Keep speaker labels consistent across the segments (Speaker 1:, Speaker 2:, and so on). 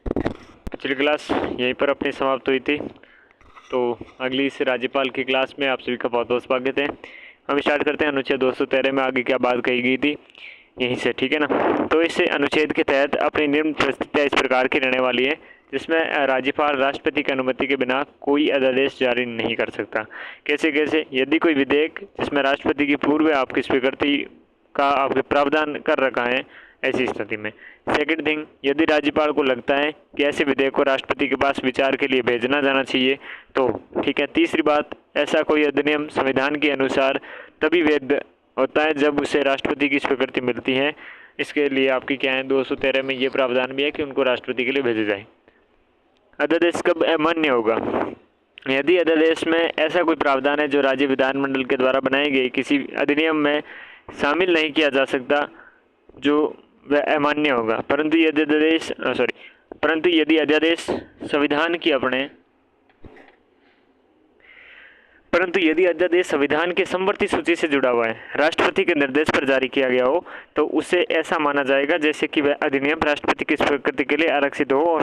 Speaker 1: पिछली क्लास यहीं पर अपनी समाप्त हुई थी, तो अगली इस राज्यपाल की क्लास में आप सभी का बहुत बहुत स्वागत है। हम स्टार्ट करते हैं अनुच्छेद 213 में आगे क्या बात कही गई थी यहीं से, ठीक है ना। तो इस अनुच्छेद के तहत अपनी निम्न परिस्थितियाँ इस प्रकार की रहने वाली है, जिसमें राज्यपाल राष्ट्रपति की अनुमति के बिना कोई अध्यादेश जारी नहीं कर सकता। कैसे कैसे? यदि कोई विधेयक जिसमें राष्ट्रपति की पूर्व आपकी स्वीकृति का आपके प्रावधान कर रखा है, ऐसी स्थिति में। सेकंड थिंग, यदि राज्यपाल को लगता है कि ऐसे विधेयक को राष्ट्रपति के पास विचार के लिए भेजना जाना चाहिए तो ठीक है। तीसरी बात, ऐसा कोई अधिनियम संविधान के अनुसार तभी वैध होता है जब उसे राष्ट्रपति की स्वीकृति मिलती है। इसके लिए आपकी क्या है, 213 में ये प्रावधान भी है कि उनको राष्ट्रपति के लिए भेजा जाए। अध्यादेश कब अमान्य होगा? यदि अध्यादेश में ऐसा कोई प्रावधान है जो राज्य विधानमंडल के द्वारा बनाए गए किसी अधिनियम में शामिल नहीं किया जा सकता, जो वह अमान्य होगा। परंतु यदि अध्यादेश संविधान के समवर्ती सूची से जुड़ा हुआ है, राष्ट्रपति के निर्देश पर जारी किया गया हो, तो उसे ऐसा माना जाएगा जैसे कि वह अधिनियम राष्ट्रपति की स्वीकृति के लिए आरक्षित हो और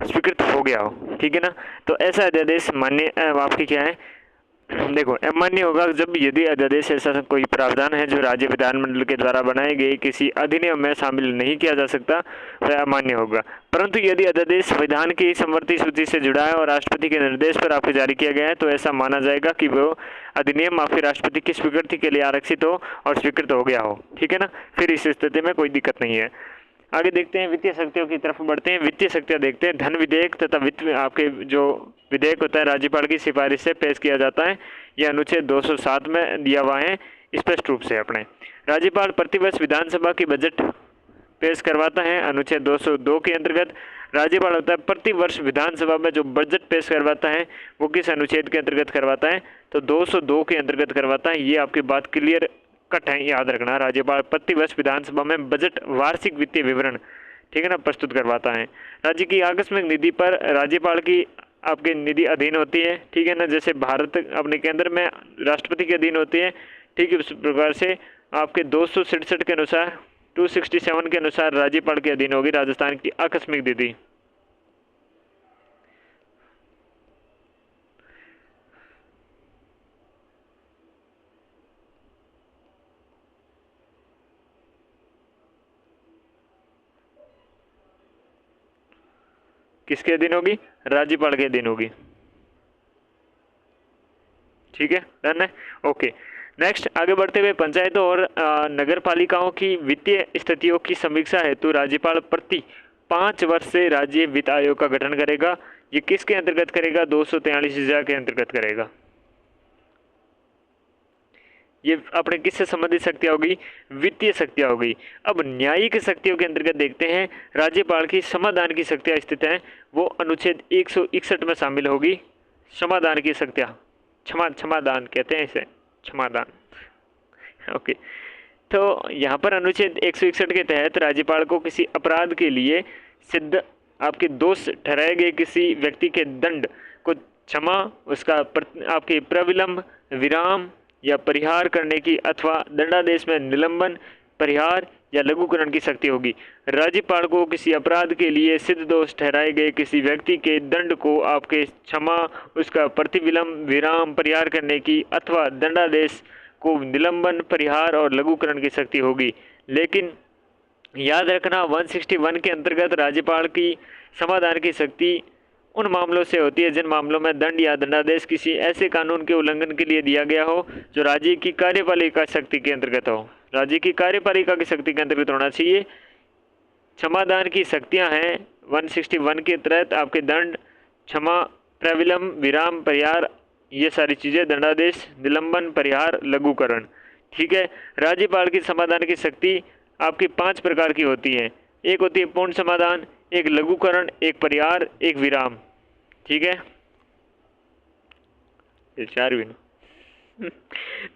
Speaker 1: स्वीकृत हो गया हो, ठीक है ना। तो ऐसा अध्यादेश मान्य आपकी क्या है, देखो अमान्य होगा जब यदि अध्यादेश ऐसा कोई प्रावधान है जो राज्य विधानमंडल के द्वारा बनाए गए किसी अधिनियम में शामिल नहीं किया जा सकता, वह अमान्य होगा। परंतु यदि अध्यादेश संविधान की समवर्ती सूची से जुड़ा है और राष्ट्रपति के निर्देश पर आपको जारी किया गया है, तो ऐसा माना जाएगा कि वो अधिनियम आपके राष्ट्रपति की स्वीकृति के लिए आरक्षित हो और स्वीकृत हो गया हो, ठीक है ना। फिर इस स्थिति में कोई दिक्कत नहीं है। आगे देखते हैं, वित्तीय शक्तियों की तरफ बढ़ते हैं। वित्तीय शक्तियाँ देखते हैं। धन विधेयक तथा वित्त आपके जो विधेयक होता है राज्यपाल की सिफारिश से पेश किया जाता है। यह अनुच्छेद 207 में दिया हुआ है स्पष्ट रूप से। अपने राज्यपाल प्रतिवर्ष विधानसभा की बजट पेश करवाता है। अनुच्छेद 202 के अंतर्गत राज्यपाल होता है प्रतिवर्ष विधानसभा में जो बजट पेश करवाता है वो किस अनुच्छेद के अंतर्गत करवाता है, तो 202 के अंतर्गत करवाता है। ये आपकी बात क्लियर कट है, याद रखना। राज्यपाल प्रतिवर्ष विधानसभा में बजट वार्षिक वित्तीय विवरण, ठीक है ना, प्रस्तुत करवाता है। राज्य की आकस्मिक निधि पर राज्यपाल की आपकी निधि अधीन होती है, ठीक है ना। जैसे भारत अपने केंद्र में राष्ट्रपति के अधीन होती है, ठीक है, उस प्रकार से आपके 267 के अनुसार 267 के अनुसार राज्यपाल के अधीन होगी राजस्थान की आकस्मिक निधि। किसके अधीन होगी? राज्यपाल के अधीन होगी, ठीक है, डन है, ओके। नेक्स्ट आगे बढ़ते हुए, पंचायतों और नगर पालिकाओं की वित्तीय स्थितियों की समीक्षा हेतु राज्यपाल प्रति 5 वर्ष से राज्य वित्त आयोग का गठन करेगा। ये किसके अंतर्गत करेगा? 243 के अंतर्गत करेगा। ये अपने किससे संबंधित शक्तियाँ होगी? वित्तीय शक्तियाँ होगी। अब न्यायिक शक्तियों के अंतर्गत देखते हैं, राज्यपाल की समाधान की शक्तियाँ स्थित हैं, वो अनुच्छेद 161 में शामिल होगी। समाधान की शक्तियाँ, क्षमादान कहते हैं इसे, क्षमादान, ओके। तो यहाँ पर अनुच्छेद 161 के तहत राज्यपाल को किसी अपराध के लिए सिद्ध आपके दोष ठहराए गए किसी व्यक्ति के दंड को क्षमा, उसका आपके प्रविलंब, विराम या परिहार करने की अथवा दंडादेश में निलंबन, परिहार या लघुकरण की शक्ति होगी। राज्यपाल को किसी अपराध के लिए सिद्ध दोष ठहराए गए किसी व्यक्ति के दंड को आपके क्षमा, उसका प्रतिविलंब, विराम, परिहार करने की अथवा दंडादेश को निलंबन, परिहार और लघुकरण की शक्ति होगी। लेकिन याद रखना 161 के अंतर्गत राज्यपाल की समाधान की शक्ति उन मामलों से होती है जिन मामलों में दंड या दंडादेश किसी ऐसे कानून के उल्लंघन के लिए दिया गया हो जो राज्य की कार्यपालिका शक्ति के अंतर्गत हो। राज्य की कार्यपालिका की शक्ति के अंतर्गत होना चाहिए। क्षमादान की शक्तियां हैं 161 के तहत आपके दंड, क्षमा, प्रविलंब, विराम, परिहार, ये सारी चीज़ें, दंडादेश, निलंबन, परिहार, लघुकरण, ठीक है। राज्यपाल की समाधान की शक्ति आपकी 5 प्रकार की होती है। एक होती है पूर्ण समाधान, एक लघुकरण, एक परिहार, एक विराम, ठीक है। ये 4 भी ना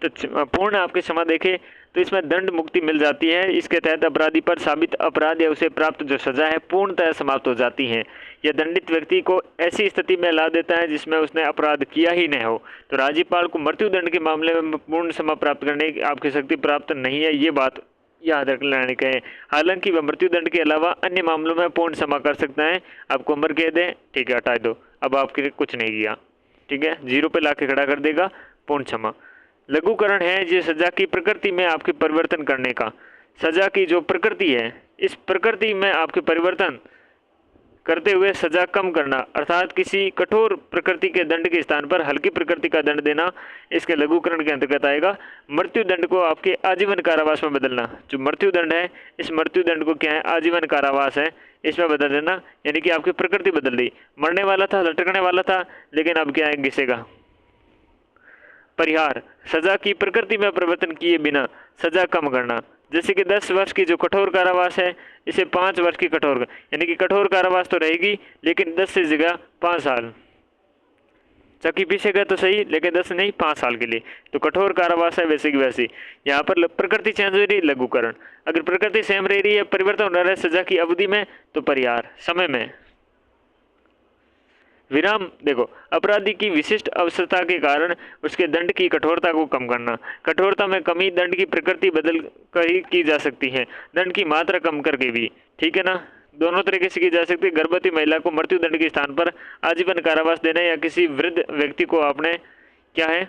Speaker 1: तो पूर्ण आपके क्षमा देखें तो इसमें दंड मुक्ति मिल जाती है। इसके तहत अपराधी पर साबित अपराध या उसे प्राप्त जो सजा है पूर्णतः समाप्त हो जाती है। यह दंडित व्यक्ति को ऐसी स्थिति में ला देता है जिसमें उसने अपराध किया ही न हो। तो राज्यपाल को मृत्युदंड के मामले में पूर्ण क्षमा प्राप्त करने की आपकी शक्ति प्राप्त नहीं है, ये बात याद रख लाने का है। हालांकि वह मृत्यु दंड के अलावा अन्य मामलों में पूर्ण क्षमा कर सकता है। आपको उम्र कह दे, ठीक है, हटा दो, अब आपके लिए कुछ नहीं किया, ठीक है, 0 पे ला के खड़ा कर देगा, पूर्ण क्षमा। लघुकरण है ये सजा की प्रकृति में आपके परिवर्तन करने का। सजा की जो प्रकृति है, इस प्रकृति में आपके परिवर्तन करते हुए सजा कम करना, अर्थात किसी कठोर प्रकृति के दंड के स्थान पर हल्की प्रकृति का दंड देना, इसके लघुकरण के अंतर्गत आएगा। मृत्यु दंड को आपके आजीवन कारावास में बदलना, जो मृत्यु दंड है इस मृत्यु दंड को क्या है, आजीवन कारावास है, इसमें बदल देना, यानी कि आपकी प्रकृति बदल गई। मरने वाला था, लटकने वाला था, लेकिन अब क्या है, घिसेगा। परिहार, सजा की प्रकृति में परिवर्तन किए बिना सजा कम करना, जैसे कि 10 वर्ष की जो कठोर कारावास है इसे 5 वर्ष की कठोर, यानी कि कठोर कारावास तो रहेगी लेकिन 10 से जगह 5 साल, चक्की पीछेगा तो सही लेकिन 10 नहीं, 5 साल के लिए, तो कठोर कारावास है वैसे की वैसी। यहाँ पर प्रकृति चेंज हो रही, लघुकरण। अगर प्रकृति सेम रह रही है, परिवर्तन हो रहा है सजा की अवधि में, तो परिहार, समय में। विराम, देखो, अपराधी की विशिष्ट अवस्था के कारण उसके दंड की कठोरता को कम करना। कठोरता में कमी दंड की प्रकृति बदल कर ही की जा सकती है, दंड की मात्रा कम करके भी, ठीक है ना, दोनों तरीके से की जा सकती है। गर्भवती महिला को मृत्यु दंड के स्थान पर आजीवन कारावास देना, या किसी वृद्ध व्यक्ति को आपने क्या है,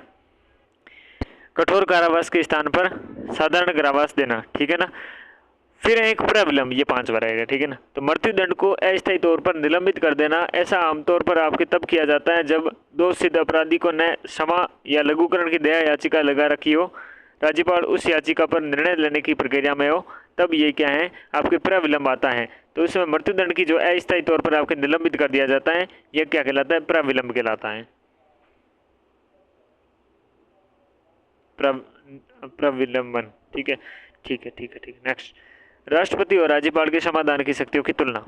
Speaker 1: कठोर कारावास के स्थान पर साधारण कारावास देना, ठीक है ना। फिर एक प्रविलंब, ये 5 बार आएगा, ठीक है ना। तो मृत्यु दंड को अस्थायी तौर पर निलंबित कर देना, ऐसा आमतौर पर आपके तब किया जाता है जब दोष सिद्ध अपराधी को न क्षमा या लघुकरण की दया याचिका लगा रखी हो, राज्यपाल उस याचिका पर निर्णय लेने की प्रक्रिया में हो, तब ये क्या है, आपके प्रविलंब आता है। तो इसमें मृत्यु दंड की जो अस्थायी तौर पर आपके निलंबित कर दिया जाता है, यह क्या कहलाता है, प्रविलंब कहलाता है, प्रविलंबन, ठीक है, ठीक है, ठीक है, ठीक है। नेक्स्ट, राष्ट्रपति और राज्यपाल के समाधान की शक्तियों की तुलना।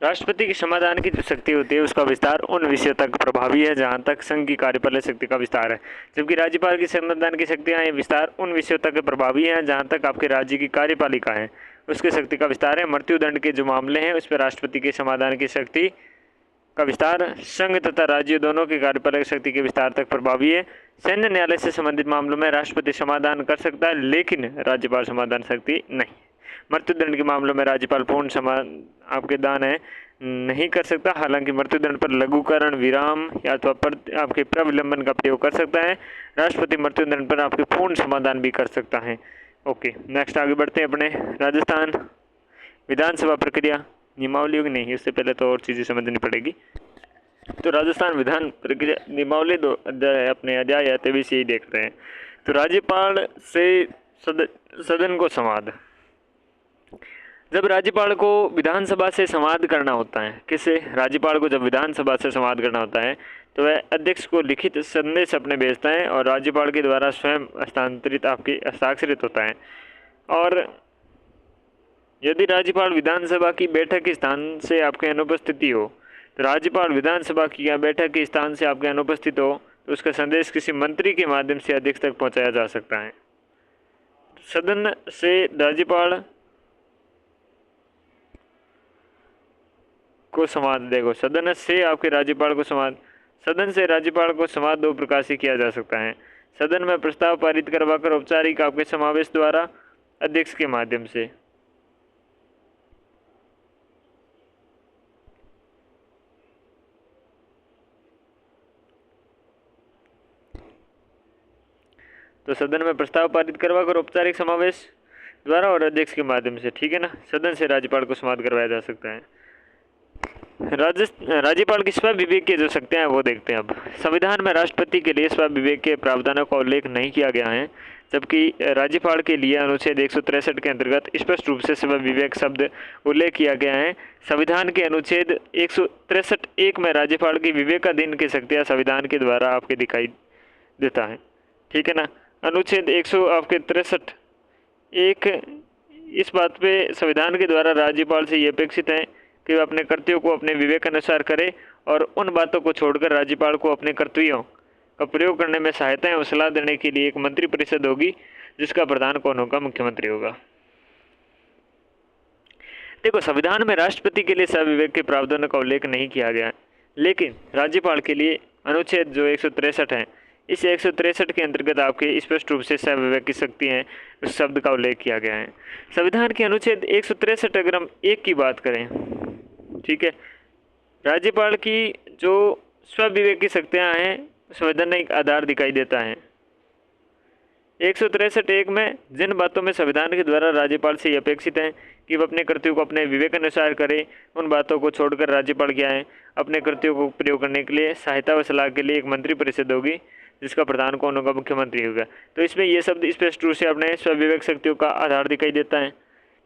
Speaker 1: राष्ट्रपति की समाधान की जो शक्ति होती है उसका विस्तार उन विषयों तक प्रभावी है जहां तक संघ की कार्यपालक शक्ति का विस्तार है, जबकि राज्यपाल की समाधान की शक्तियां ये विस्तार उन विषयों तक प्रभावी है जहां तक आपके राज्य की कार्यपालिका है उसकी शक्ति का विस्तार है। मृत्यु दंड के जो मामले हैं उस पर राष्ट्रपति के समाधान की शक्ति का विस्तार संघ तथा राज्य दोनों की कार्यपालक शक्ति के विस्तार तक प्रभावी है। सैन्य न्यायालय से संबंधित मामलों में राष्ट्रपति समाधान कर सकता है लेकिन राज्यपाल समाधान शक्ति नहीं। मृत्युदंड के मामलों में राज्यपाल पूर्ण समान आपके दान है नहीं कर सकता, हालांकि मृत्युदंड पर लघुकरण, विराम या अथवा आपके प्रविलंबन का प्रयोग कर सकता है। राष्ट्रपति मृत्युदंड पर आपके पूर्ण समाधान भी कर सकता है। ओके, नेक्स्ट आगे बढ़ते हैं अपने राजस्थान विधानसभा प्रक्रिया नियमावली की नहीं, उससे पहले तो और चीज़ें समझनी पड़ेगी। तो राजस्थान विधान प्रक्रिया नियमावली 2 अध्याय अपने अध्याय 23 यही देख रहे हैं। तो राज्यपाल से सदन को संवाद, जब राज्यपाल को विधानसभा से संवाद करना होता है, किससे, राज्यपाल को जब विधानसभा से संवाद करना होता है तो वह अध्यक्ष को लिखित संदेश अपने भेजता है और राज्यपाल के द्वारा स्वयं हस्तांतरित आपके हस्ताक्षरित होता है। और यदि राज्यपाल विधानसभा की बैठक के स्थान से आपके अनुपस्थिति हो, तो राज्यपाल विधानसभा की या बैठक के स्थान से आपके अनुपस्थित हो तो उसका संदेश किसी मंत्री के माध्यम से अध्यक्ष तक पहुंचाया जा सकता है। सदन से राज्यपाल को संवाद, देखो, सदन से आपके राज्यपाल को संवाद, सदन से राज्यपाल को संवाद 2 प्रकार से किया जा सकता है। सदन में प्रस्ताव पारित करवाकर औपचारिक आपके समावेश द्वारा अध्यक्ष के माध्यम से, तो सदन में प्रस्ताव पारित करवाकर औपचारिक समावेश द्वारा और अध्यक्ष के माध्यम से, ठीक है ना, सदन से राज्यपाल को संवाद करवाया जा सकता है। राज्यपाल की स्व विवेक की जो शक्तियां हैं वो देखते हैं अब। संविधान में राष्ट्रपति के लिए स्व विवेक के प्रावधानों का उल्लेख नहीं किया गया है, जबकि राज्यपाल के लिए अनुच्छेद 163 के अंतर्गत स्पष्ट रूप से स्व विवेक शब्द उल्लेख किया गया है। संविधान के अनुच्छेद 163(1) में राज्यपाल की विवेकाधीन की शक्तियाँ संविधान के द्वारा आपके दिखाई देता है, ठीक है ना। अनुच्छेद 163(1) इस बात पे संविधान के द्वारा राज्यपाल से ये अपेक्षित है कि वह अपने कर्तव्यों को अपने विवेक अनुसार करे और उन बातों को छोड़कर राज्यपाल को अपने कर्तव्यों का प्रयोग करने में सहायता एवं सलाह देने के लिए एक मंत्री परिषद होगी जिसका प्रधान कौन होगा, मुख्यमंत्री होगा। देखो, संविधान में राष्ट्रपति के लिए स्वविवेक के प्रावधानों का उल्लेख नहीं किया गया है, लेकिन राज्यपाल के लिए अनुच्छेद जो 163 है इस 163 के अंतर्गत आपके स्पष्ट रूप से स्वविवेक की शक्ति है उस शब्द का उल्लेख किया गया है। संविधान के अनुच्छेद 163 अगर हम 1 की बात करें, ठीक है, राज्यपाल की जो स्वविवेक की शक्तियाँ हैं संवैधानिक आधार दिखाई देता है। 163 में जिन बातों में संविधान के द्वारा राज्यपाल से ये अपेक्षित है कि वह अपने कृत्यों को अपने विवेक अनुसार करे, उन बातों को छोड़कर राज्यपाल क्या है, अपने कृत्यों को प्रयोग करने के लिए सहायता व सलाह के लिए एक मंत्री परिषद होगी जिसका प्रधान कौन होगा, मुख्यमंत्री होगा। तो इसमें ये शब्द स्पष्ट रूप से अपने स्वविवेक शक्तियों का आधार दिखाई देता है।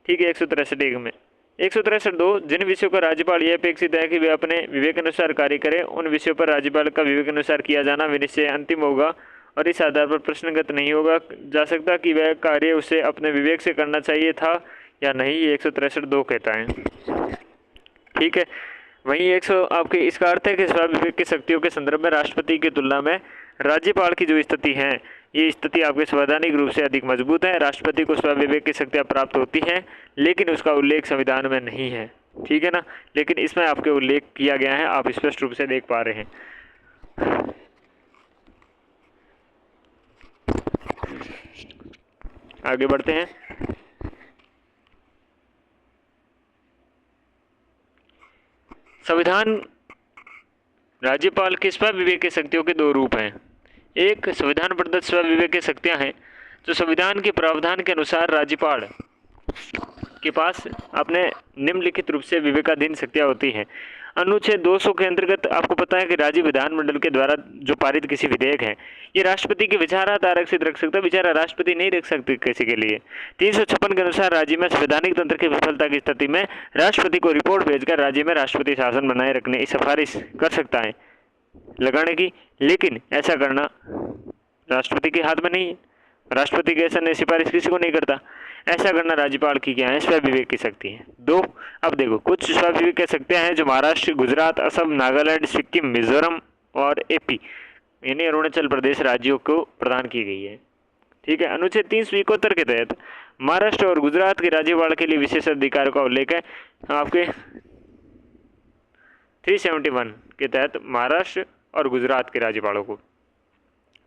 Speaker 1: ठीक है, 163 में 163 जिन विषयों पर राज्यपाल यह अपेक्षित है कि वे अपने विवेक अनुसार कार्य करें, उन विषयों पर राज्यपाल का विवेक अनुसार किया जाना विनिश्चय अंतिम होगा और इस आधार पर प्रश्नगत नहीं होगा जा सकता कि वह कार्य उसे अपने विवेक से करना चाहिए था या नहीं। ये 163(2) कहता है। ठीक है, वहीं 100 आपके इसका अर्थ है कि स्वविवेक की शक्तियों के संदर्भ में राष्ट्रपति की तुलना में राज्यपाल की जो स्थिति है, ये स्थिति आपके संवैधानिक रूप से अधिक मजबूत है। राष्ट्रपति को स्वविवेक की शक्तियाँ प्राप्त होती हैं, लेकिन उसका उल्लेख संविधान में नहीं है। ठीक है ना, लेकिन इसमें आपके उल्लेख किया गया है, आप स्पष्ट रूप से देख पा रहे हैं। आगे बढ़ते हैं। संविधान राज्यपाल के स्वविवेक की शक्तियों के 2 रूप हैं। एक संविधान प्रदत्त स्वविवेक की शक्तियां हैं जो संविधान के प्रावधान के अनुसार राज्यपाल के पास अपने निम्नलिखित रूप से विवेकाधीन शक्तियां होती हैं। अनुच्छेद 200 के अंतर्गत आपको पता है कि राज्य विधानमंडल के द्वारा जो पारित किसी विधेयक है, ये राष्ट्रपति के विचारात आरक्षित रख सकता है, विचारा राष्ट्रपति नहीं रख सकते किसी के लिए। 356 के अनुसार राज्य में संवैधानिक तंत्र की विफलता की स्थिति में राष्ट्रपति को रिपोर्ट भेजकर राज्य में राष्ट्रपति शासन बनाए रखने की सिफारिश कर सकता है लगाने की, लेकिन ऐसा करना राष्ट्रपति के हाथ में नहीं है। राष्ट्रपति की ऐसा नहीं सिफारिश किसी को नहीं करता। ऐसा करना राज्यपाल की क्या है, स्वविवेक की शक्ति है। 2, अब देखो कुछ स्वविवेक की शक्तियां हैं जो महाराष्ट्र, गुजरात, असम, नागालैंड, सिक्किम, मिजोरम और एपी यानी अरुणाचल प्रदेश राज्यों को प्रदान की गई है। ठीक है, अनुच्छेद 371 के तहत महाराष्ट्र और गुजरात के राज्यपाल के लिए विशेष अधिकार का उल्लेख है। आपके 371 के तहत महाराष्ट्र और गुजरात के राज्यपालों को,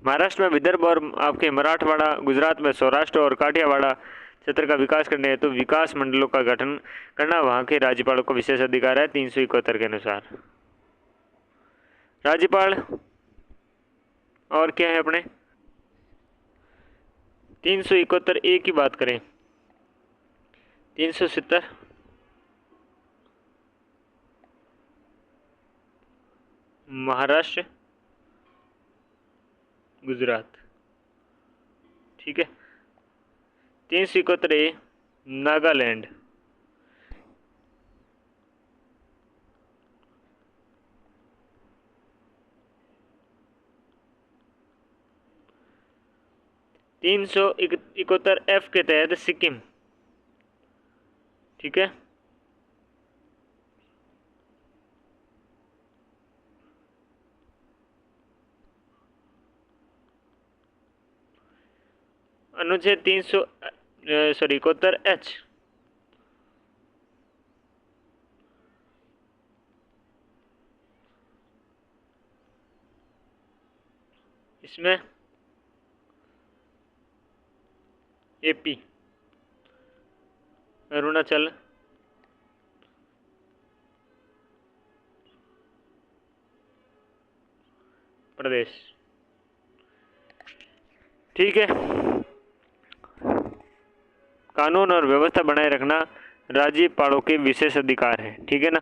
Speaker 1: महाराष्ट्र में विदर्भ और आपके मराठवाड़ा, गुजरात में सौराष्ट्र और काठियावाड़ क्षेत्र का विकास करने हेतु विकास मंडलों का गठन करना वहाँ के राज्यपालों को विशेष अधिकार है 371 के अनुसार। राज्यपाल और क्या है अपने 371(a) की बात करें, 370 महाराष्ट्र, गुजरात। ठीक है, 371(a) नागालैंड, 371(f) के तहत सिक्किम। ठीक है, अनुच्छेद 71(h) इसमें एपी, अरुणाचल प्रदेश। ठीक है, कानून और व्यवस्था बनाए रखना राज्यपालों के विशेष अधिकार है। ठीक है ना,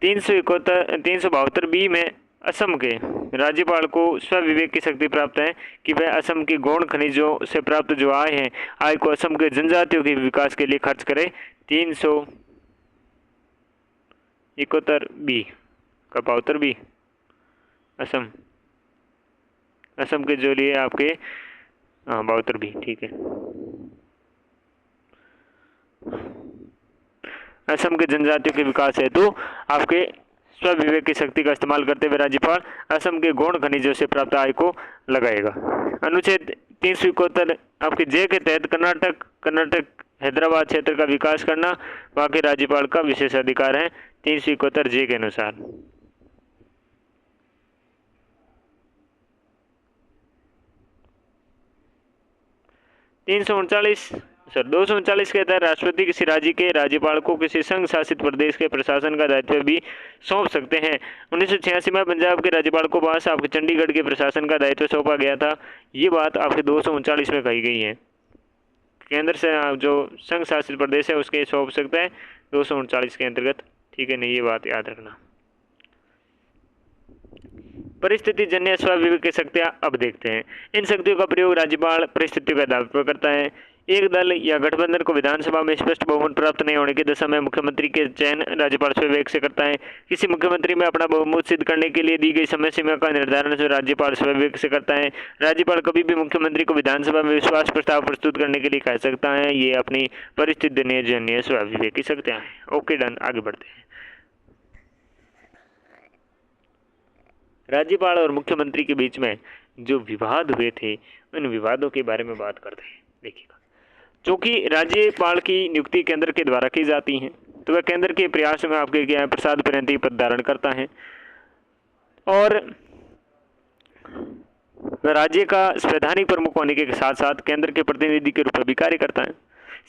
Speaker 1: 372(b) में असम के राज्यपाल को स्वविवेक की शक्ति प्राप्त है कि वह असम के गौण खनिजों से प्राप्त जो आय है, आय को असम के जनजातियों के विकास के लिए खर्च करे। 371(b) का 72(b) असम के जो लिए आपके 72(b). ठीक है, असम के जनजातियों के विकास हेतु आपके स्वविवेक की शक्ति का इस्तेमाल करते हुए राज्यपाल असम के गौण खनिजों से प्राप्त आय को लगाएगा। अनुच्छेद 371 आपके जे के तहत कर्नाटक हैदराबाद क्षेत्र का विकास करना वहाँ के राज्यपाल का विशेष अधिकार है 371 जे के अनुसार। 239 कहता है राष्ट्रपति किसी राज्य के राज्यपाल को किसी संघ शासित प्रदेश के प्रशासन का दायित्व भी सौंप सकते हैं। 1986 में पंजाब के राज्यपाल को पास आपके चंडीगढ़ के प्रशासन का दायित्व सौंपा गया था। ये बात आपके 239 में कही गई है। केंद्र से जो संघ शासित प्रदेश है उसके सौंप सकता है 239 के अंतर्गत। ठीक है, नहीं, ये बात याद रखना। परिस्थिति जन्य स्वाभाविक शक्तियां अब देखते हैं। इन शक्तियों का प्रयोग राज्यपाल परिस्थितियों का दायित्व करता है। एक दल या गठबंधन को विधानसभा में स्पष्ट बहुमत प्राप्त नहीं होने की दशा में मुख्यमंत्री के चयन राज्यपाल स्वविवेक से करता है। किसी मुख्यमंत्री में अपना बहुमत सिद्ध करने के लिए दी गई समय सीमा का निर्धारण राज्यपाल स्वविवेक से करता है। राज्यपाल कभी भी मुख्यमंत्री को विधानसभा में विश्वास प्रस्ताव प्रस्तुत करने के लिए कह सकता है। ये अपनी परिस्थिति जन्य स्वाभाविक की शक्तियां हैं। ओके, डन, आगे बढ़ते हैं। राज्यपाल और मुख्यमंत्री के बीच में जो विवाद हुए थे उन विवादों के बारे में बात करते हैं। देखिएगा, चूँकि राज्यपाल की नियुक्ति केंद्र के द्वारा की जाती है तो वह केंद्र के प्रयासों में आपके क्या है प्रसाद पर्यंत पद धारण करता है और वह राज्य का संवैधानिक प्रमुख होने के साथ साथ केंद्र के प्रतिनिधि के रूप में भी कार्य करता है।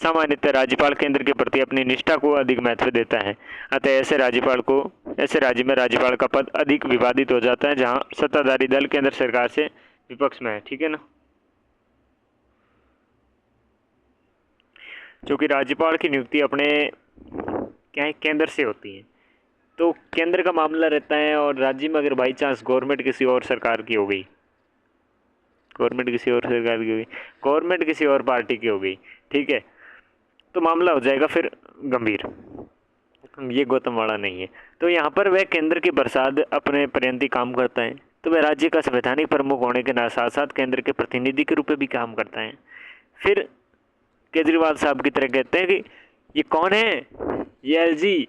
Speaker 1: सामान्यतः राज्यपाल केंद्र के प्रति अपनी निष्ठा को अधिक महत्व देता है। अतः ऐसे राज्य में राज्यपाल का पद अधिक विवादित हो जाता है जहां सत्ताधारी दल केंद्र सरकार से विपक्ष में है। ठीक है ना, क्योंकि राज्यपाल की नियुक्ति अपने क्या है केंद्र से होती है तो केंद्र का मामला रहता है। और राज्य में अगर बाई चांस गवर्नमेंट किसी और सरकार की हो गई, गवर्नमेंट किसी और पार्टी की हो गई, ठीक है, तो मामला हो जाएगा फिर गंभीर। ये गौतम वाड़ा नहीं है। तो यहाँ पर वह केंद्र के प्रसाद अपने पर्यंती काम करता है तो वह राज्य का संवैधानिक प्रमुख होने के साथ साथ केंद्र के प्रतिनिधि के रूप में भी काम करता है। फिर केजरीवाल साहब की तरह कहते हैं कि ये कौन है, ये एलजी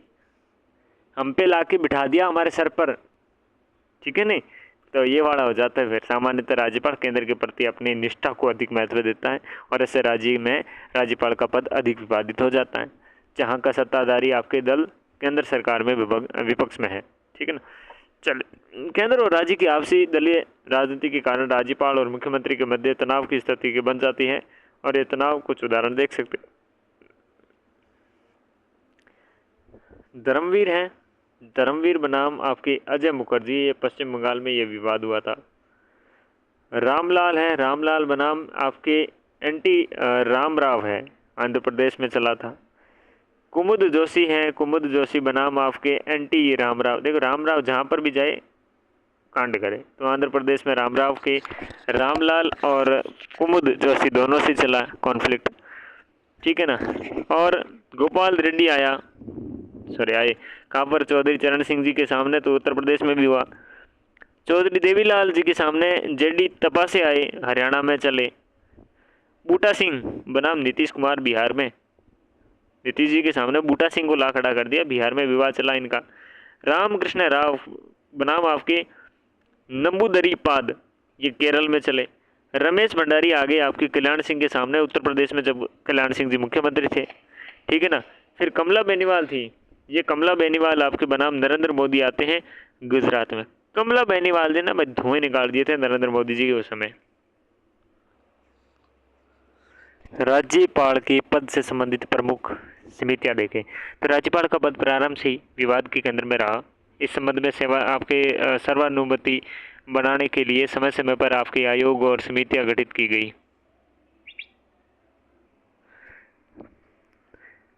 Speaker 1: हम पे लाके बिठा दिया हमारे सर पर। ठीक है नहीं, तो ये वाला हो जाता है। फिर सामान्यतः राज्यपाल केंद्र के प्रति अपनी निष्ठा को अधिक महत्व देता है और ऐसे राज्य में राज्यपाल का पद अधिक विवादित हो जाता है जहाँ का सत्ताधारी आपके दल केंद्र सरकार में विपक्ष में है। ठीक है ना, चलिए, केंद्र और राज्य की आपसी दलीय राजनीति के कारण राज्यपाल और मुख्यमंत्री के मध्य तनाव की स्थिति के बन जाती है और ये तनाव कुछ उदाहरण देख सकते हैं। धर्मवीर हैं, धर्मवीर बनाम आपके अजय मुखर्जी, ये पश्चिम बंगाल में ये विवाद हुआ था। रामलाल है, रामलाल बनाम आपके एंटी रामराव है, आंध्र प्रदेश में चला था। कुमुद जोशी हैं, कुमुद जोशी बनाम आपके एंटी रामराव। देखो, रामराव जहाँ पर भी जाए कांड करे, तो आंध्र प्रदेश में रामराव के रामलाल और कुमुद जोशी दोनों से चला कॉन्फ्लिक्ट। ठीक है ना, और गोपाल रेड्डी आए कहाँ पर, चौधरी चरण सिंह जी के सामने, तो उत्तर प्रदेश में भी हुआ। चौधरी देवीलाल जी के सामने जेडी तपा से आए, हरियाणा में चले। बूटा सिंह बनाम नीतीश कुमार, बिहार में नीतीश जी के सामने बूटा सिंह को ला खड़ा कर दिया, बिहार में विवाद चला इनका। रामकृष्ण राव बनाम आपके नंबूदरी पाद, ये केरल में चले। रमेश भंडारी आगे आपके कल्याण सिंह के सामने, उत्तर प्रदेश में जब कल्याण सिंह जी मुख्यमंत्री थे। ठीक है ना, फिर कमला बेनीवाल थी, ये कमला बेनीवाल आपके बनाम नरेंद्र मोदी आते हैं गुजरात में। कमला बेनीवाल जी ने भाई धुएं निकाल दिए थे नरेंद्र मोदी जी के उस समय। राज्यपाल के पद से संबंधित प्रमुख समितियां देखें तो राज्यपाल का पद प्रारंभ से ही विवाद के केंद्र में रहा। इस संबंध में सर्वानुमति बनाने के लिए समय समय पर आपके आयोग और समितियां गठित की गई।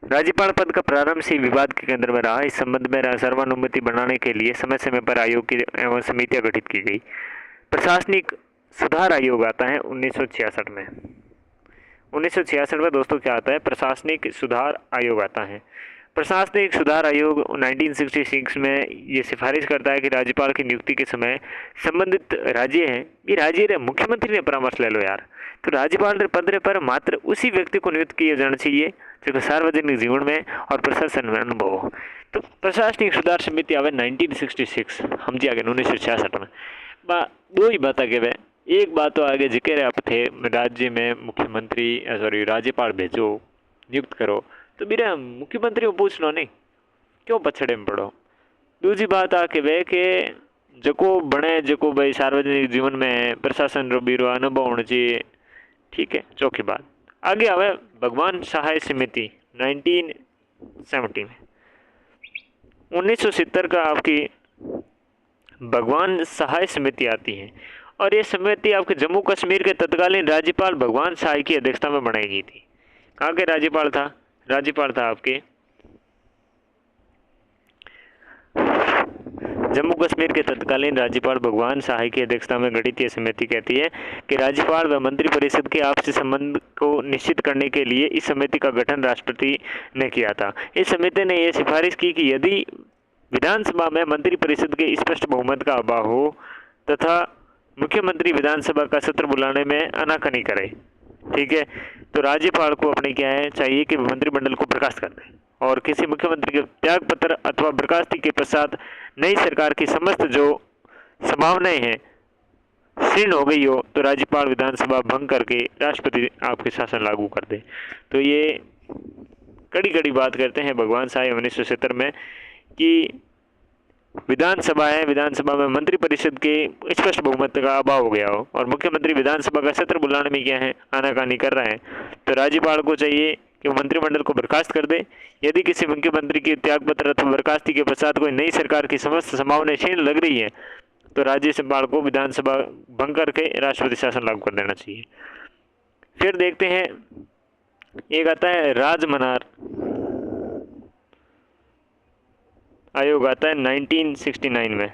Speaker 1: राज्यपाल पद का प्रारंभ से विवाद के केंद्र में रहा। इस संबंध में सर्वानुमति बनाने के लिए समय समय पर आयोग की एवं समितियां गठित की गई। प्रशासनिक सुधार आयोग आता है 1966 में। 1966 में दोस्तों क्या आता है, प्रशासनिक सुधार आयोग आता है। प्रशासनिक सुधार आयोग 1966 में ये सिफारिश करता है कि राज्यपाल की नियुक्ति के समय संबंधित राज्य है, ये राज्य रे मुख्यमंत्री ने परामर्श ले लो यार, तो राज्यपाल रे पद पर मात्र उसी व्यक्ति को नियुक्त किया जाना चाहिए जो सार्वजनिक जीवन में और प्रशासन में अनुभव हो। तो प्रशासनिक सुधार समिति आवे 1966, हम जी आगे 1966 में। दो ही बात आगे वे, एक बात तो आगे जिक्र आप थे राज्य में मुख्यमंत्री राज्यपाल भेजो नियुक्त करो, तो मेरा मुख्यमंत्री को पूछ लो नहीं, क्यों पछड़े में पड़ो। दूसरी बात आके वे के जको बने जको भाई सार्वजनिक जीवन में प्रशासन रो बीरो अनुभव होना चाहिए। ठीक है, चौथी बात आगे आवे भगवान सहाय समिति 1970 में। 1970 का आपकी भगवान सहाय समिति आती है और ये समिति आपके जम्मू कश्मीर के तत्कालीन राज्यपाल भगवान सहाय की अध्यक्षता में बनाई गई थी। कहाँ के राज्यपाल था? राज्यपाल था आपके जम्मू कश्मीर के तत्कालीन राज्यपाल भगवान सहाय की अध्यक्षता में गठित यह समिति कहती है कि राज्यपाल व मंत्रिपरिषद के आपसी संबंध को निश्चित करने के लिए इस समिति का गठन राष्ट्रपति ने किया था। इस समिति ने यह सिफारिश की कि यदि विधानसभा में मंत्रिपरिषद के स्पष्ट बहुमत का अभाव हो तथा मुख्यमंत्री विधानसभा का सत्र बुलाने में आनाकानी करे, ठीक है, तो राज्यपाल को अपने क्या है चाहिए कि मंत्रिमंडल को बर्खास्त कर दे और किसी मुख्यमंत्री के त्याग पत्र अथवा बर्खास्ती के पश्चात नई सरकार की समस्त जो संभावनाएं हैं क्षीण हो गई हो तो राज्यपाल विधानसभा भंग करके राष्ट्रपति आपके शासन लागू कर दे। तो ये कड़ी कड़ी बात करते हैं भगवान सहाय 1970 में कि विधानसभा है, विधानसभा में मंत्रिपरिषद के स्पष्ट बहुमत का अभाव हो गया हो और मुख्यमंत्री विधानसभा का सत्र बुलाने में क्या है आनाकानी कर रहा है, तो राज्यपाल को चाहिए कि वो मंत्रिमंडल को बर्खास्त कर दे। यदि किसी मुख्यमंत्री की त्यागपत्र अथवा बर्खास्ती के पश्चात कोई नई सरकार की समस्त संभावनाएं क्षीण लग रही है तो राज्यपाल को विधानसभा भंग करके राष्ट्रपति शासन लागू कर देना चाहिए। फिर देखते हैं एक आता है राजमनार आयोग आता है 1969 में।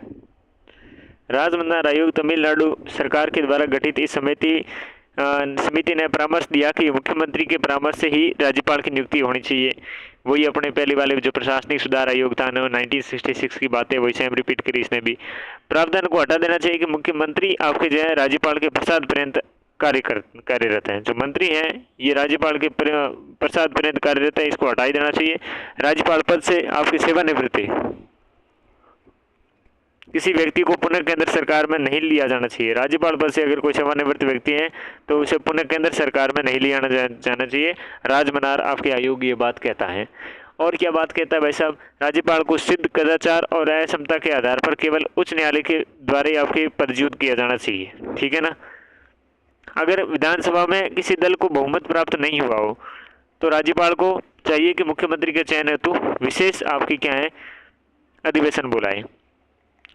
Speaker 1: राजमनार आयोग तमिलनाडु सरकार के द्वारा गठित इस समिति ने परामर्श दिया कि मुख्यमंत्री के परामर्श से ही राज्यपाल की नियुक्ति होनी चाहिए। वही अपने पहले वाले जो प्रशासनिक सुधार आयोग था ना 1966 की बात है वही सेम रिपीट करी इसने भी। प्रावधान को हटा देना चाहिए कि मुख्यमंत्री आपके जो है राज्यपाल के प्रसाद पर्यंत कार्यरत हैं। जो मंत्री हैं ये राज्यपाल के प्रसाद पर्यंत कार्यरत है, इसको हटा ही देना चाहिए। राज्यपाल पद से आपकी सेवानिवृत्ति किसी व्यक्ति को पुनः केंद्र सरकार में नहीं लिया जाना चाहिए। राज्यपाल पद से अगर कोई सेवानिवृत्त व्यक्ति है तो उसे पुनः केंद्र सरकार में नहीं लिया जाना चाहिए। राजमनार आपके आयोग ये बात कहता है। और क्या बात कहता है भाई साहब? राज्यपाल को सिद्ध कदाचार और असमता के आधार पर केवल उच्च न्यायालय के द्वारा आपके पदच्युत किया जाना चाहिए, ठीक है ना। अगर विधानसभा में किसी दल को बहुमत प्राप्त नहीं हुआ हो तो राज्यपाल को चाहिए कि मुख्यमंत्री के चयन हेतु विशेष आपकी क्या है अधिवेशन बुलाए।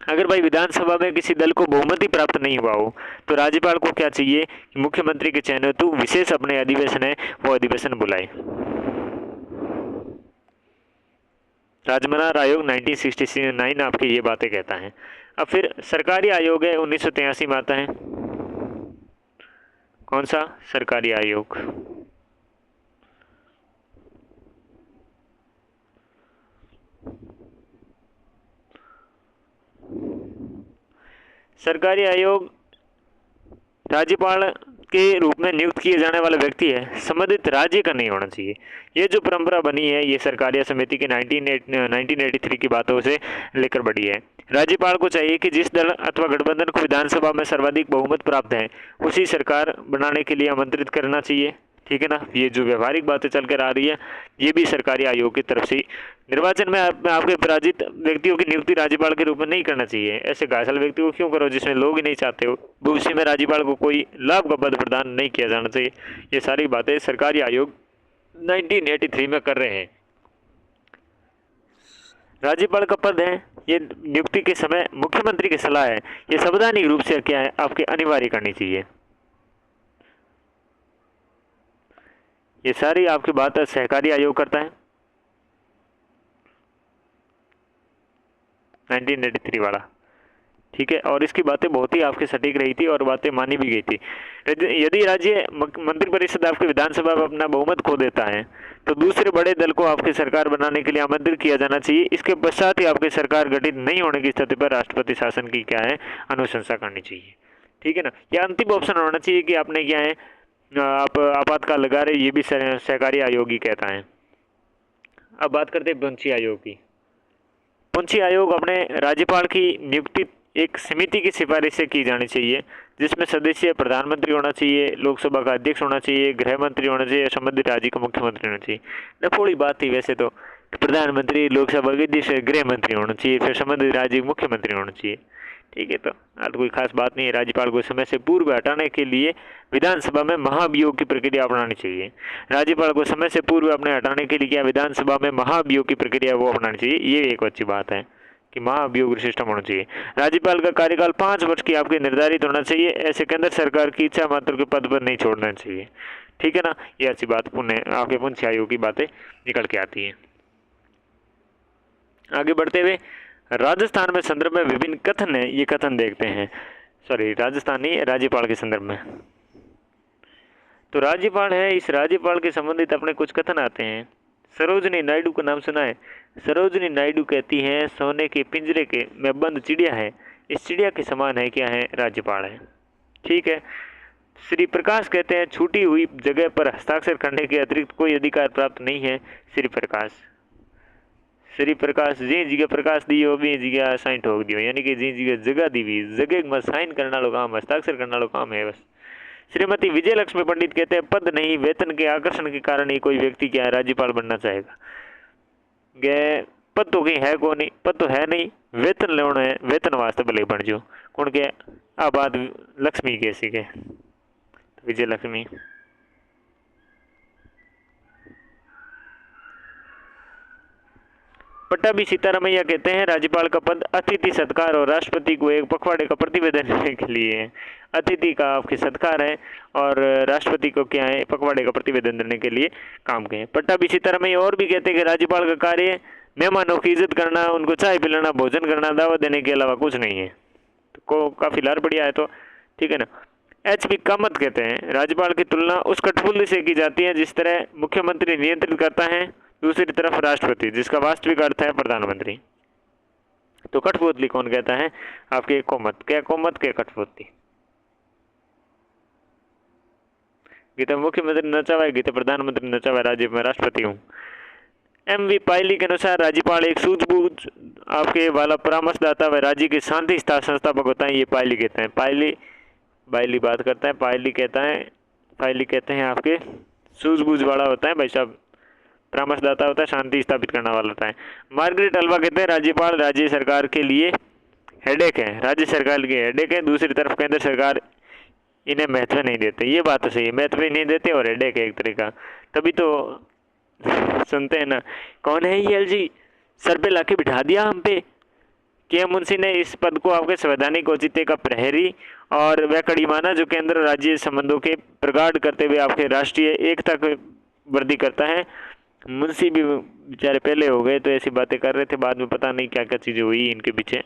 Speaker 1: अगर भाई विधानसभा में किसी दल को बहुमत ही प्राप्त नहीं हुआ हो तो राज्यपाल को क्या चाहिए कि मुख्यमंत्री के चयन हेतु विशेष अपने अधिवेशन है वो अधिवेशन बुलाए। राजमनार आयोग 1969 आपकी ये बातें कहता है। अब फिर सरकारी आयोग है 1983 में आता है। कौन सा? सरकारी आयोग। सरकारी आयोग राज्यपाल के रूप में नियुक्त किए जाने वाला व्यक्ति है संबंधित राज्य का नहीं होना चाहिए। ये जो परंपरा बनी है ये सरकारिया समिति के 1983 की बातों से लेकर बढ़ी है। राज्यपाल को चाहिए कि जिस दल अथवा गठबंधन को विधानसभा में सर्वाधिक बहुमत प्राप्त है उसी सरकार बनाने के लिए आमंत्रित करना चाहिए, ठीक है ना। ये जो व्यवहारिक बातें चल कर आ रही है ये भी सरकारी आयोग की तरफ से। निर्वाचन में आपके पराजित व्यक्तियों की नियुक्ति राज्यपाल के रूप में नहीं करना चाहिए। ऐसे घायल व्यक्ति को क्यों करो जिसमें लोग ही नहीं चाहते हो, भविष्य में राज्यपाल को कोई लाभ का पद प्रदान नहीं किया जाना चाहिए। ये सारी बातें सरकारी आयोग 1983 में कर रहे हैं। राज्यपाल का पद है ये नियुक्ति के समय मुख्यमंत्री की सलाह है, ये संवैधानिक रूप से क्या है आपके अनिवार्य करनी चाहिए। ये सारी आपकी बात सहकारी आयोग करता है 1983 वाला, ठीक है। और इसकी बातें बहुत ही आपके सटीक रही थी और बातें मानी भी गई थी। यदि राज्य मंत्रिपरिषद आपके विधानसभा में अपना बहुमत खो देता है तो दूसरे बड़े दल को आपकी सरकार बनाने के लिए आमंत्रित किया जाना चाहिए। इसके पश्चात ही आपकी सरकार गठित नहीं होने की स्थिति पर राष्ट्रपति शासन की क्या है अनुशंसा करनी चाहिए, ठीक है ना। यह अंतिम ऑप्शन होना चाहिए कि आपने क्या है आप आपातकाल लगा रहे, ये भी सहकारी आयोग ही कहता है। अब बात करते हैं पुंछी आयोग की। पुंछी आयोग अपने राज्यपाल की नियुक्ति एक समिति की सिफारिश से की जानी चाहिए जिसमें सदस्य प्रधानमंत्री होना चाहिए, लोकसभा का अध्यक्ष होना चाहिए, गृह मंत्री होना चाहिए, संबंधित राज्य का मुख्यमंत्री होना चाहिए। थोड़ी बात थी वैसे तो, प्रधानमंत्री, लोकसभा के अध्यक्ष, गृह मंत्री होना चाहिए, फिर संबंधित राज्य मुख्यमंत्री होना चाहिए, ठीक है, तो आज कोई खास बात नहीं है। राज्यपाल को समय से पूर्व हटाने के लिए विधानसभा में महाभियोग की प्रक्रिया अपनानी चाहिए। राज्यपाल को समय से पूर्व अपने हटाने के लिए क्या विधानसभा में महाभियोग की प्रक्रिया वो अपनानी चाहिए, ये एक अच्छी बात है कि महाभियोग सिस्टम होना चाहिए। राज्यपाल का कार्यकाल 5 वर्ष की आपके निर्धारित होना चाहिए। ऐसे केंद्र सरकार की इच्छा मात्र के पद पर नहीं छोड़ना चाहिए, ठीक है ना। ये अच्छी बात पुण्य आपके पुण्य आयोग की बातें निकल के आती है। आगे बढ़ते हुए राजस्थान में संदर्भ में विभिन्न कथन है, ये कथन देखते हैं। सॉरी, राजस्थान नहीं, राज्यपाल के संदर्भ में। तो राज्यपाल है, इस राज्यपाल के संबंधित अपने कुछ कथन आते हैं। सरोजनी नायडू का नाम सुना है। सरोजनी नायडू कहती हैं सोने के पिंजरे के में बंद चिड़िया है, इस चिड़िया के समान है, क्या है, राज्यपाल है, ठीक है। श्री प्रकाश कहते हैं छूटी हुई जगह पर हस्ताक्षर करने के अतिरिक्त कोई अधिकार प्राप्त नहीं है। श्री प्रकाश जी जगह प्रकाश दियो भी जगह साइन ठोक दियो, यानी कि जी जगह जगह दी हुई जगह में साइन करना लो काम, हस्ताक्षर करना लो काम है बस। श्रीमती विजय लक्ष्मी पंडित कहते हैं पद नहीं वेतन के आकर्षण के कारण ही कोई व्यक्ति क्या है राज्यपाल बनना चाहेगा। गए पद तो कहीं है को नहीं, पद तो है नहीं, वेतन लेना है, वेतन वास्ते भले बन जो कौन के आ बात लक्ष्मी कैसी के विजय लक्ष्मी। पट्टाभी सीतारामैया कहते हैं राज्यपाल का पद अतिथि सत्कार और राष्ट्रपति को एक पखवाड़े का प्रतिवेदन देने के लिए है। अतिथि का आपके सत्कार है और राष्ट्रपति को क्या है, पखवाड़े का प्रतिवेदन देने के लिए काम के हैं। पट्टाभी सीतारामैया और भी कहते हैं कि राज्यपाल का कार्य मेहमानों की इज्जत करना, उनको चाय पिलाना, भोजन करना, दावत देने के अलावा कुछ नहीं है। तो को काफी लार बढ़िया है, तो ठीक है ना। एच पी कामत कहते हैं राज्यपाल की तुलना उस कठपुतली से की जाती है जिस तरह मुख्यमंत्री नियंत्रित करता है, दूसरी तरफ राष्ट्रपति जिसका वास्तविक अर्थ है प्रधानमंत्री। तो कठपुतली कौन कहता है, आपके कोमत, क्या कोमत क्या कठपुतली। गीता मुख्यमंत्री नचा हुआ है, गीता प्रधानमंत्री नचा हुआ है, राज्य में राष्ट्रपति हूँ। एम वी पायली के अनुसार राज्यपाल एक सूझबूझ आपके वाला परामर्शदाता व राज्य के शांति संस्थापक होता है। ये पायली कहते हैं, पायली बात करता है, पायली कहते हैं आपके सूझबूझ वाला होता है भाई साहब, परामर्शदाता होता है, शांति स्थापित करने वाला होता है। मार्गरेट अल्वा कहते हैं राज्यपाल राज्य सरकार के लिए हेडेक है, राज्य सरकार के हेडेक है, दूसरी तरफ केंद्र सरकार इन्हें महत्व नहीं देते। ये बात तो सही है, महत्व नहीं देते और हेडेक है एक तरह का, तभी तो सुनते हैं ना, कौन है ये एलजी, सर पे लाके बिठा दिया हम पे। के मुंशी ने इस पद को आपके संवैधानिक औचित्य का प्रहरी और वह कड़ी माना जो केंद्र राज्य संबंधों के प्रगाढ़ करते हुए आपके राष्ट्रीय एकता को वृद्धि करता है। मुंशी भी बेचारे पहले हो गए तो ऐसी बातें कर रहे थे, बाद में पता नहीं क्या क्या चीजें हुई इनके पीछे।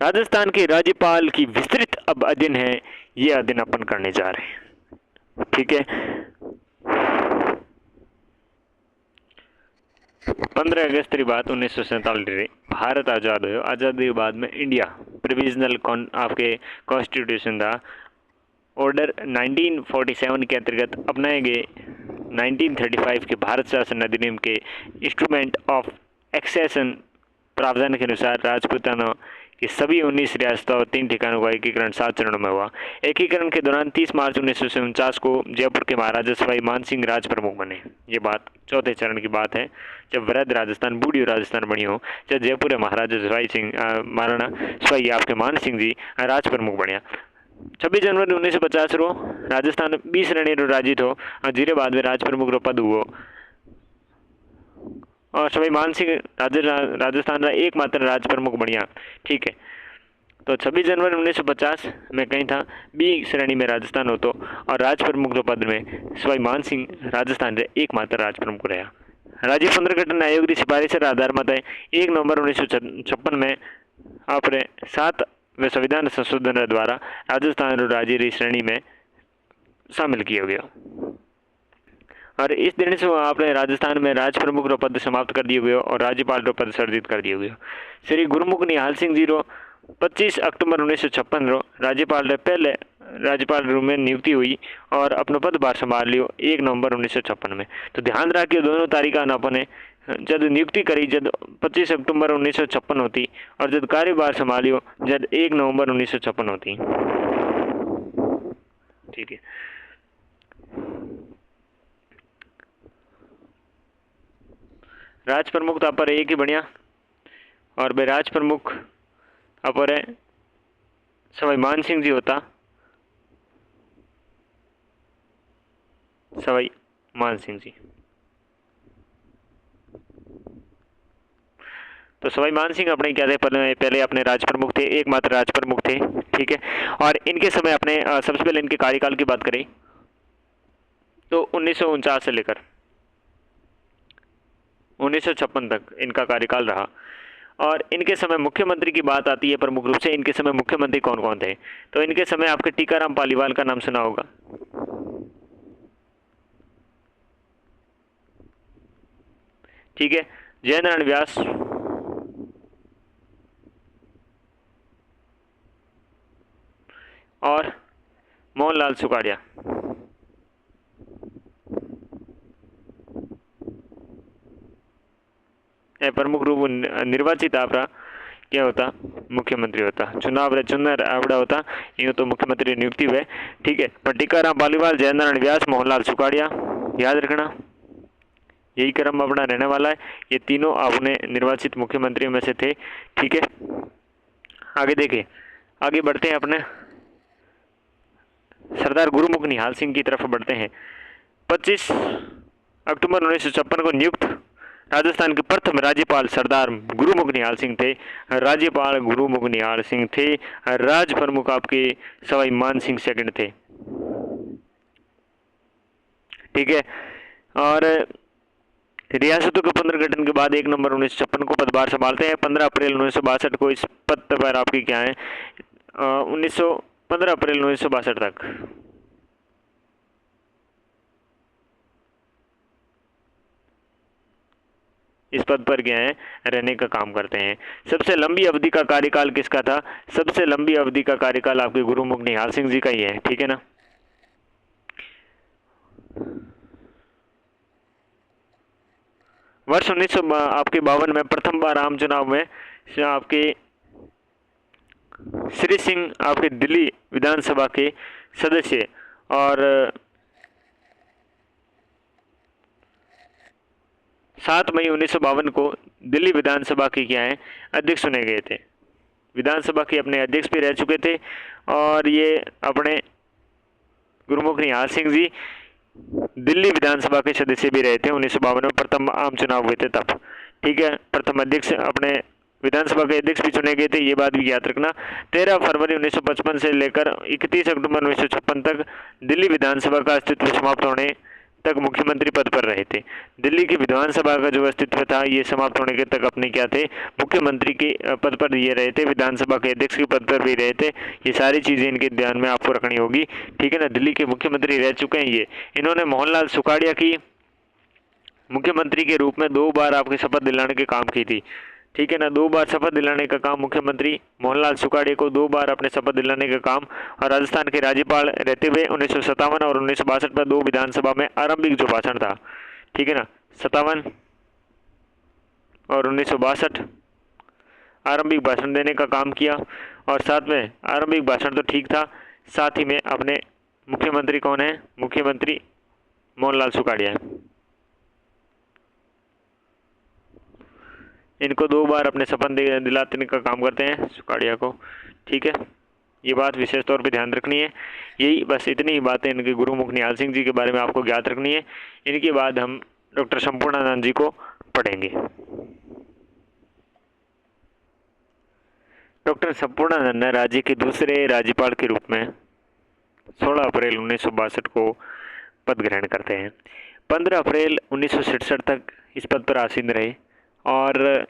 Speaker 1: राजस्थान के राज्यपाल की विस्तृत अब अध्ययन है, ये अध्ययन अपन करने जा रहे हैं, ठीक है। 15 अगस्त की बात 1947 भारत आज़ाद हो, आज़ादी के बाद में इंडिया प्रोविजनल आपके कॉन्स्टिट्यूशन था, ऑर्डर 1947 के अंतर्गत अपनाए गए 1935 के भारत शासन अधिनियम के इंस्ट्रूमेंट ऑफ एक्सेशन प्रावधान के अनुसार राजपूताना कि सभी 19 रियासतों और 3 ठिकानों का एकीकरण 7 चरणों में हुआ। एकीकरण के दौरान 30 मार्च 1949 को जयपुर के महाराजा सवाई मानसिंह राज प्रमुख बने। ये बात चौथे चरण की बात है, जब वृद्ध राजस्थान बूढ़ी राजस्थान बनी हो, जब जयपुर महाराजा महाराणा सवाई आपके मान सिंह जी राज प्रमुख बनिया। 26 जनवरी 1950 रो राजस्थान 20 रणी रो राज्य हो और जीरे बाद में राज प्रमुख रो पद हुओ और सवाई मानसिंह राजस्थान का एकमात्र राज प्रमुख बढ़िया, ठीक है। तो 26 जनवरी 1950 में कहीं था 20 श्रेणी में राजस्थान हो तो और राज प्रमुख के पद में सवाई मानसिंह राजस्थान के एकमात्र राज प्रमुख रहा। राज्य पुनर्गठन आयोग की सिफारिश आधार मत 1 नवंबर 1956 में आपने 7वें संविधान संशोधन द्वारा राजस्थान राज्य श्रेणी में शामिल किया गया और इस दिन से आपने राजस्थान में राज प्रमुख रो पद समाप्त कर दिए गए और राज्यपाल रो पद सर्जित कर दिए गए। श्री गुरमुख निहाल सिंह जी रो 25 अक्टूबर 1956 रो राज्यपाल रे पहले राज्यपाल रूप में नियुक्ति हुई और अपना पदभार संभाल लियो 1 नवंबर 1956 में। तो ध्यान रखिए दोनों तारीखा अपने जब नियुक्ति करी जब 25 अक्टूबर 1956 होती और जब कार्यभार संभालियो जब 1 नवंबर 1956 होती, ठीक है। राज प्रमुखता पर एक ही बढ़िया और बैराज प्रमुख अपर है सवाई मान सिंह जी होता, सवाई मान सिंह जी। तो सवाई मान सिंह अपने क्या थे, पहले अपने राज प्रमुख थे, एकमात्र राज प्रमुख थे, ठीक है। और इनके समय अपने सबसे पहले इनके कार्यकाल की बात करें तो 1949 से लेकर 1956 तक इनका कार्यकाल रहा। और इनके समय मुख्यमंत्री की बात आती है प्रमुख रूप से, इनके समय मुख्यमंत्री कौन कौन थे, तो इनके समय आपके टीकाराम पालीवाल का नाम सुना होगा, ठीक है। जयेंद्र नारायण व्यास, और मोहनलाल सुखाड़िया। प्रमुख रूप निर्वाचित आपका क्या होता, मुख्यमंत्री होता, चुनाव आवड़ा होता, यूँ तो मुख्यमंत्री नियुक्ति हुए, ठीक है। पर टीकाराम पालीवाल, जयेंद्र नारायण व्यास, मोहनलाल सुखाड़िया, याद रखना यही क्रम अपना रहने वाला है। ये तीनों आपने निर्वाचित मुख्यमंत्रियों में से थे, ठीक है। आगे देखिए, आगे बढ़ते हैं अपने सरदार गुरुमुख निहाल सिंह की तरफ बढ़ते हैं। 25 अक्टूबर 1956 को नियुक्त राजस्थान के प्रथम राज्यपाल सरदार गुरुमुख निहाल सिंह थे। राज्यपाल गुरुमुख निहाल सिंह थे। राज प्रमुख आपके सवाई मान सिंह सेकंड थे, ठीक है। और रियासतों के पुनर्गठन के बाद 1 नवंबर 1956 को पदभार संभालते हैं। 15 अप्रैल 1962 को इस पद पर आपकी क्या है 15 अप्रैल 1962 तक इस पद पर क्या है रहने का काम करते हैं। सबसे लंबी अवधि का कार्यकाल किसका था, सबसे लंबी अवधि का कार्यकाल आपके गुरुमुख निहाल सिंह जी का ही है, ठीक है ना। वर्ष 1952 में प्रथम बार आम चुनाव में आपके श्री सिंह आपके दिल्ली विधानसभा के सदस्य और 7 मई 1952 को दिल्ली विधानसभा के क्या है अध्यक्ष चुने गए थे। विधानसभा के अपने अध्यक्ष भी रह चुके थे और ये अपने गुरुमुख निहाल सिंह जी दिल्ली विधानसभा के सदस्य भी रहे थे। 1952 में प्रथम आम चुनाव हुए थे तब, ठीक है। प्रथम अध्यक्ष अपने विधानसभा के अध्यक्ष भी चुने गए थे, ये बात भी याद रखना। 13 फरवरी 1955 से लेकर 31 अक्टूबर 1956 तक दिल्ली विधानसभा का अस्तित्व समाप्त होने तक मुख्यमंत्री पद पर रहे थे। दिल्ली की विधानसभा का जो अस्तित्व था ये समाप्त होने के तक अपने क्या थे मुख्यमंत्री के पद पर ये रहे थे, विधानसभा के अध्यक्ष के पद पर भी रहे थे। ये सारी चीज़ें इनके ध्यान में आपको रखनी होगी, ठीक है ना। दिल्ली के मुख्यमंत्री रह चुके हैं ये। इन्होंने मोहनलाल सुखाड़िया की मुख्यमंत्री के रूप में 2 बार आपके शपथ दिलाने के काम की थी, ठीक है ना। 2 बार शपथ दिलाने का काम मुख्यमंत्री मोहनलाल सुखाड़िया को 2 बार अपने शपथ दिलाने का काम। और राजस्थान के राज्यपाल रहते हुए 1957 और 1962 में 2 विधानसभा में आरंभिक जो भाषण था, ठीक है ना, 57 और 1962 आरंभिक भाषण देने का काम किया। और साथ में आरंभिक भाषण तो ठीक था, साथ ही में अपने मुख्यमंत्री कौन है, मुख्यमंत्री मोहनलाल सुखाड़िया है। इनको 2 बार अपने शपथ दिलाने का काम करते हैं सुखाड़िया को, ठीक है। ये बात विशेष तौर पे ध्यान रखनी है। यही बस इतनी ही बातें इनके गुरुमुख निहाल सिंह जी के बारे में आपको ज्ञात रखनी है। इनके बाद हम डॉक्टर संपूर्णानंद जी को पढ़ेंगे। डॉक्टर संपूर्णानंद राज्य के दूसरे राज्यपाल के रूप में 16 अप्रैल 1962 को पद ग्रहण करते हैं। 15 अप्रैल 1967 तक इस पद पर आसीन रहे और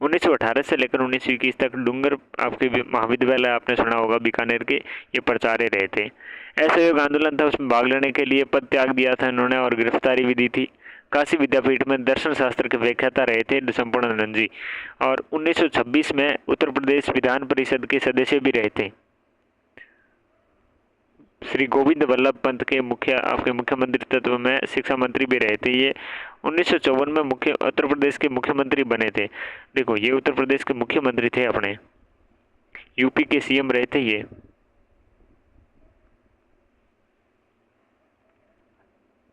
Speaker 1: 1918 से लेकर 1921 तक डूंगर आपके महाविद्यालय आपने सुना होगा बीकानेर के, ये प्राचार्य रहे थे। असहयोग आंदोलन था, उसमें भाग लेने के लिए पद त्याग दिया था इन्होंने और गिरफ्तारी भी दी थी। काशी विद्यापीठ में दर्शन शास्त्र के व्याख्याता रहे थे संपूर्णानंद जी। और 1926 में उत्तर प्रदेश विधान परिषद के सदस्य भी रहे थे। श्री गोविंद वल्लभ पंत के आपके मुख्यमंत्री तत्व में शिक्षा मंत्री भी रहे थे। ये 1954 में उत्तर प्रदेश के मुख्यमंत्री बने थे। देखो ये उत्तर प्रदेश के मुख्यमंत्री थे, अपने यूपी के सीएम रहे थे ये।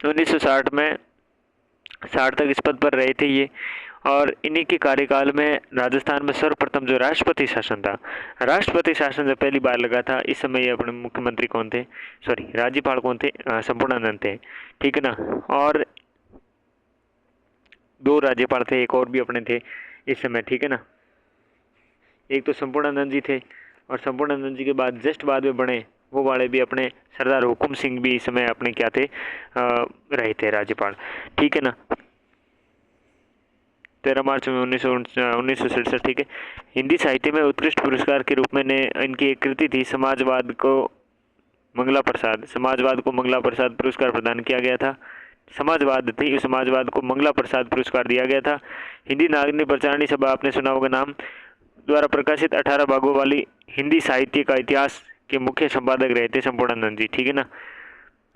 Speaker 1: 1960 में 60 तक इस पद पर रहे थे ये और इन्हीं के कार्यकाल में राजस्थान में सर्वप्रथम जो राष्ट्रपति शासन था, राष्ट्रपति शासन जब पहली बार लगा था, इस समय ये अपने मुख्यमंत्री कौन थे, सॉरी राज्यपाल कौन थे, संपूर्णानंद थे, ठीक है ना। और 2 राज्यपाल थे, एक और भी अपने थे इस समय, ठीक है ना। एक तो संपूर्णानंद जी थे, और संपूर्णानंद जी के बाद जस्ट बाद में बने वो वाले भी अपने सरदार हुकुम सिंह भी इस समय अपने क्या थे, रहे थे राज्यपाल, ठीक है ना। 13 मार्च में 1967, ठीक है। हिंदी साहित्य में उत्कृष्ट पुरस्कार के रूप में इनकी एक कृति थी, समाजवाद को मंगला प्रसाद पुरस्कार प्रदान किया गया था। समाजवाद को मंगला प्रसाद पुरस्कार दिया गया था। हिंदी नागरिक प्रचारणी सभा, आपने सुना होगा नाम, द्वारा प्रकाशित 18 भागों वाली हिंदी साहित्य का इतिहास के मुख्य संपादक रहे थे संपूर्णानंद जी, ठीक है ना।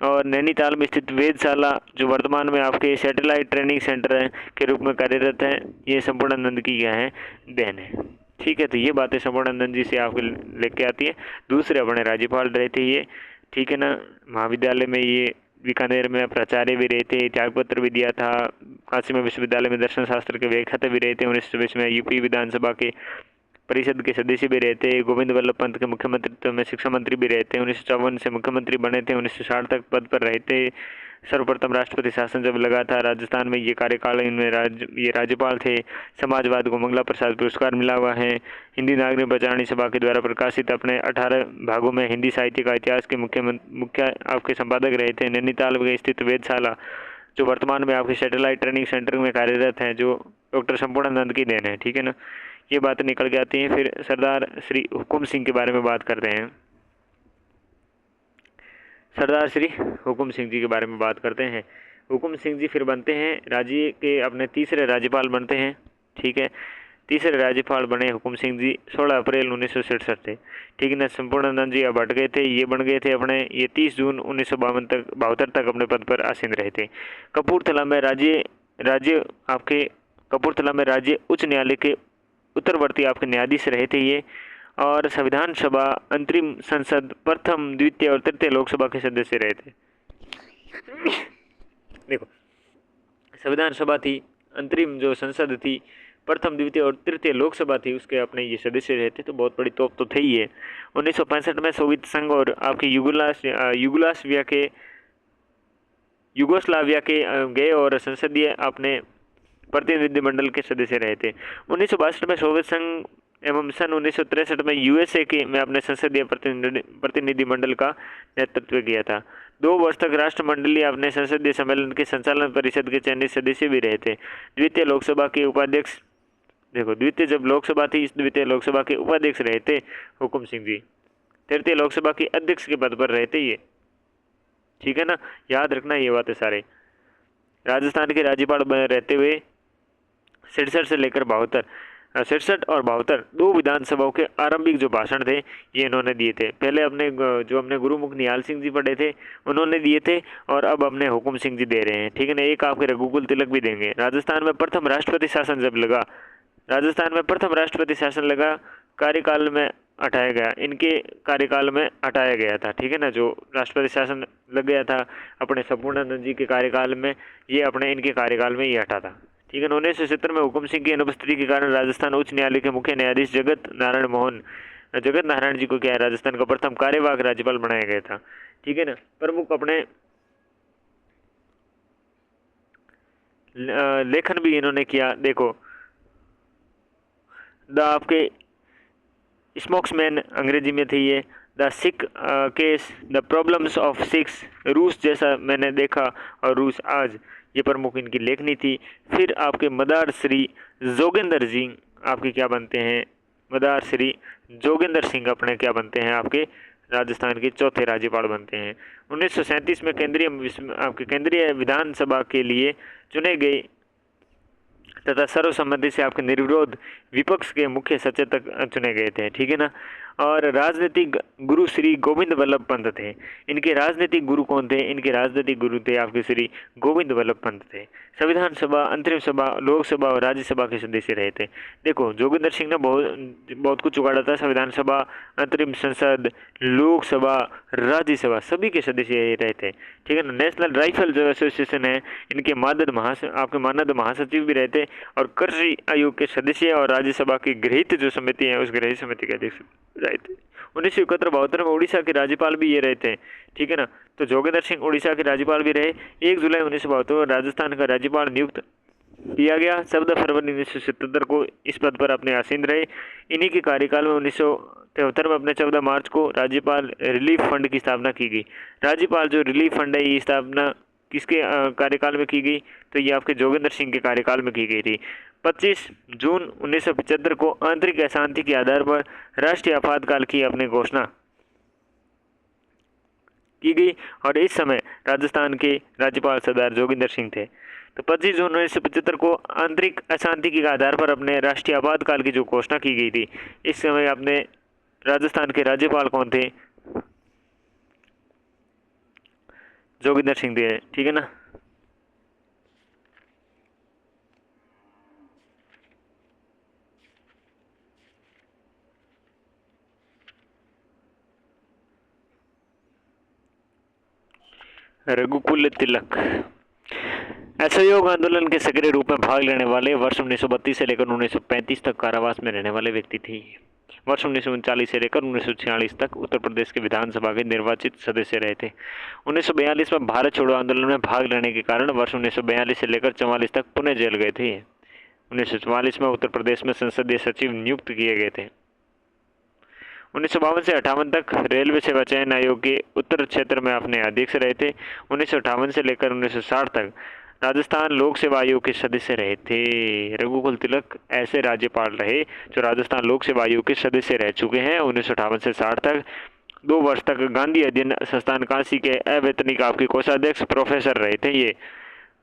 Speaker 1: और नैनीताल में स्थित वेधशाला, जो वर्तमान में आपके सैटेलाइट ट्रेनिंग सेंटर है के रूप में कार्यरत है, ये संपूर्णानंद की क्या है, देन है, ठीक है। तो ये बातें संपूर्णानंद जी से आपके लेके आती है। दूसरे अपने राज्यपाल रहे थे ये, ठीक है ना। महाविद्यालय में ये बीकानेर में प्राचार्य भी रहे थे, त्यागपत्र भी दिया था। काशी में विश्वविद्यालय में दर्शन शास्त्र के व्याख्याता भी रहे थे। 1920 में यूपी विधानसभा के परिषद के सदस्य भी रहे थे। गोविंद वल्लभ पंत के मुख्यमंत्रित्व में शिक्षा मंत्री भी रहे थे। 1954 से मुख्यमंत्री बने थे, 1960 तक पद पर रहे थे। सर्वप्रथम राष्ट्रपति शासन जब लगा था राजस्थान में, ये कार्यकाल इनमें ये राज्यपाल थे। समाजवाद को मंगला प्रसाद पुरस्कार मिला हुआ है। हिंदी नागरिक प्रचारणी सभा के द्वारा प्रकाशित अपने 18 भागों में हिंदी साहित्य का इतिहास के मुख्य आपके संपादक रहे थे। नैनीताल में स्थित वेधशाला, जो वर्तमान में आपके सैटेलाइट ट्रेनिंग सेंटर में कार्यरत हैं, जो डॉक्टर संपूर्णानंद की देन है, ठीक है ना। ये बातें निकल के आती हैं। फिर सरदार श्री हुकुम सिंह के बारे में बात करते हैं। सरदार श्री हुकुम सिंह जी के बारे में बात करते हैं। हुकुम सिंह जी फिर बनते हैं राज्य के अपने तीसरे राज्यपाल बनते हैं, ठीक है। तीसरे राज्यपाल बने हुकुम सिंह जी 16 अप्रैल 1967 थे, ठीक है ना। संपूर्णानंद जी अब हट गए थे, ये बन गए थे अपने, ये 30 जून 1972 तक अपने पद पर आसीन रहे थे। कपूरथला में राज्य उच्च न्यायालय के उत्तरवर्ती आपके न्यायाधीश रहे थे ये। और संविधान सभा, अंतरिम संसद, प्रथम, द्वितीय और तृतीय लोकसभा के सदस्य रहे थे। देखो, संविधान सभा थी, अंतरिम जो संसद थी, प्रथम, द्वितीय और तृतीय लोकसभा थी, उसके अपने ये सदस्य रहे थे। तो बहुत बड़ी तोप तो थे ही है। 1965 में सोवियत संघ और आपके युगोस्लाविया के गए और संसदीय अपने प्रतिनिधिमंडल के सदस्य रहे थे। 1962 में सोवियत संघ एवं सन 1963 में यूएसए के में अपने संसदीय प्रतिनिधिमंडल का नेतृत्व किया था। 2 वर्ष तक राष्ट्रमंडलीय अपने संसदीय सम्मेलन के संचालन परिषद के चयनित सदस्य भी रहे थे। द्वितीय लोकसभा के उपाध्यक्ष, देखो द्वितीय जब लोकसभा थी, इस द्वितीय लोकसभा के उपाध्यक्ष रहे थे हुकुम सिंह जी। तृतीय लोकसभा के अध्यक्ष के पद पर रहे थे ये, ठीक है ना। याद रखना ये बातें सारे। राजस्थान के राज्यपाल बने रहते हुए 67 से लेकर 67 और 72 2 विधानसभाओं के आरंभिक जो भाषण थे ये इन्होंने दिए थे। पहले अपने गुरुमुख निहाल सिंह जी पढ़े थे, उन्होंने दिए थे, और अब अपने हुकुम सिंह जी दे रहे हैं, ठीक है ना। एक आपके रघुकुल तिलक भी देंगे। राजस्थान में प्रथम राष्ट्रपति शासन लगा, कार्यकाल में हटाया गया, इनके कार्यकाल में हटाया गया था, ठीक है ना। जो राष्ट्रपति शासन लग गया था अपने संपूर्णानंद जी के कार्यकाल में, ये अपने इनके कार्यकाल में ये हटा था, ठीक है। 1970 में हुकुम सिंह की अनुपस्थिति के कारण राजस्थान उच्च न्यायालय के मुख्य न्यायाधीश जगत नारायण जी को क्या है, राजस्थान का प्रथम कार्यवाहक राज्यपाल बनाया गया था, ठीक है ना। प्रमुख अपने लेखन भी इन्होंने किया। देखो, द आपके स्मोक्समैन अंग्रेजी में थी ये, the Sikh case, the problems of six, रूस जैसा मैंने देखा और रूस आज, ये प्रमुख इनकी लेखनी थी। फिर आपके मदार श्री जोगेंद्र जी आपके क्या बनते हैं, मदार श्री जोगेंद्र सिंह अपने क्या बनते हैं, आपके राजस्थान के चौथे राज्यपाल बनते हैं। 1937 में केंद्रीय विधानसभा के लिए चुने गए तथा सर्वसम्मति से आपके निर्विरोध विपक्ष के मुख्य सचेतक चुने गए थे, ठीक है ना। और राजनीतिक गुरु श्री गोविंद वल्लभ पंत थे। इनके राजनीतिक गुरु कौन थे? इनके राजनीतिक गुरु थे आपके श्री गोविंद वल्लभ पंत थे। संविधान सभा, अंतरिम सभा, लोकसभा और राज्यसभा के सदस्य रहे थे। देखो जोगिंदर सिंह ने बहुत कुछ उगाड़ा था। संविधान सभा, अंतरिम संसद, लोकसभा, राज्यसभा सभी के सदस्य ये रहे थे। ठीक है ना। नेशनल राइफल जो एसोसिएशन है, इनके आपके मानद महासचिव भी रहे थे और कृषि आयोग के सदस्य और राज्यसभा की गृहित जो समिति है उस गृहित समिति के अध्यक्ष रहे थे। 1971-72 में उड़ीसा के राज्यपाल भी ये रहे थे। ठीक है ना। तो जोगिंदर सिंह उड़ीसा के राज्यपाल भी रहे। 1 जुलाई 1972 में राजस्थान का राज्यपाल नियुक्त किया गया। 14 फरवरी 1977 को इस पद पर अपने आसीन रहे। इन्हीं के कार्यकाल में 1973 में अपने 14 मार्च को राज्यपाल रिलीफ फंड की स्थापना की गई। राज्यपाल जो रिलीफ फंड है, ये स्थापना किसके कार्यकाल में की गई? तो ये आपके जोगिंदर सिंह के कार्यकाल में की गई थी। 25 जून 1975 को आंतरिक अशांति के आधार पर राष्ट्रीय आपातकाल की अपनी घोषणा की गई और इस समय राजस्थान के राज्यपाल सरदार जोगिंदर सिंह थे। तो 25 जून 1975 को आंतरिक अशांति के आधार पर अपने राष्ट्रीय आपातकाल की जो घोषणा की गई थी, इस समय अपने राजस्थान के राज्यपाल कौन थे? जोगिंदर सिंह थे। ठीक है ना। रघुकुल तिलक असहयोग आंदोलन के सक्रिय रूप में भाग लेने वाले वर्ष 1932 से लेकर 1935 तक कारावास में रहने वाले व्यक्ति थे। वर्ष 1939 से लेकर 1946 तक उत्तर प्रदेश के विधानसभा के निर्वाचित सदस्य रहे थे। 1942 में भारत छोड़ो आंदोलन में भाग लेने के कारण वर्ष 1942 से लेकर 44 तक पुणे जेल गए थे। 1944 में उत्तर प्रदेश में संसदीय सचिव नियुक्त किए गए थे। 1952 से 58 तक रेलवे सेवा चयन आयोग के उत्तर क्षेत्र में अपने अध्यक्ष रहे थे। 1958 से लेकर 1960 तक राजस्थान लोक सेवा आयोग के सदस्य रहे थे। रघुकुल तिलक ऐसे राज्यपाल रहे जो राजस्थान लोक सेवा आयोग के सदस्य रह चुके हैं। 1958 से 60 तक 2 वर्ष तक गांधी अध्ययन संस्थान काशी के अवैतनिक आपके कोषाध्यक्ष प्रोफेसर रहे थे। ये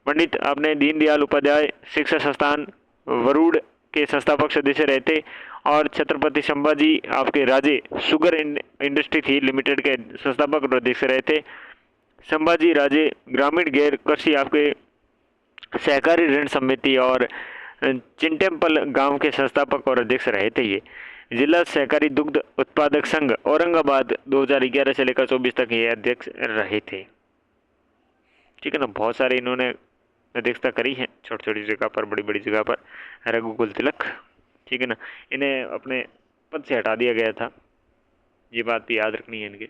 Speaker 1: पंडित अपने दीनदयाल उपाध्याय शिक्षा संस्थान वरुड़ के संस्थापक सदस्य रहे थे और छत्रपति संभाजी आपके राजे शुगर इंडस्ट्री थी लिमिटेड के संस्थापक और अध्यक्ष रहे थे। संभाजी राजे ग्रामीण गैर कृषि आपके सहकारी ऋण समिति और चिंटेम्पल गांव के संस्थापक और अध्यक्ष रहे थे। ये जिला सहकारी दुग्ध उत्पादक संघ औरंगाबाद 2011 से लेकर 24 तक ये अध्यक्ष रहे थे। ठीक है ना। बहुत सारे इन्होंने अध्यक्षता करी है, छोटी छोटी जगह पर, बड़ी बड़ी जगह पर। रघुकुल तिलक। ठीक है ना। इन्हें अपने पद से हटा दिया गया था, ये बात भी याद रखनी है इनके।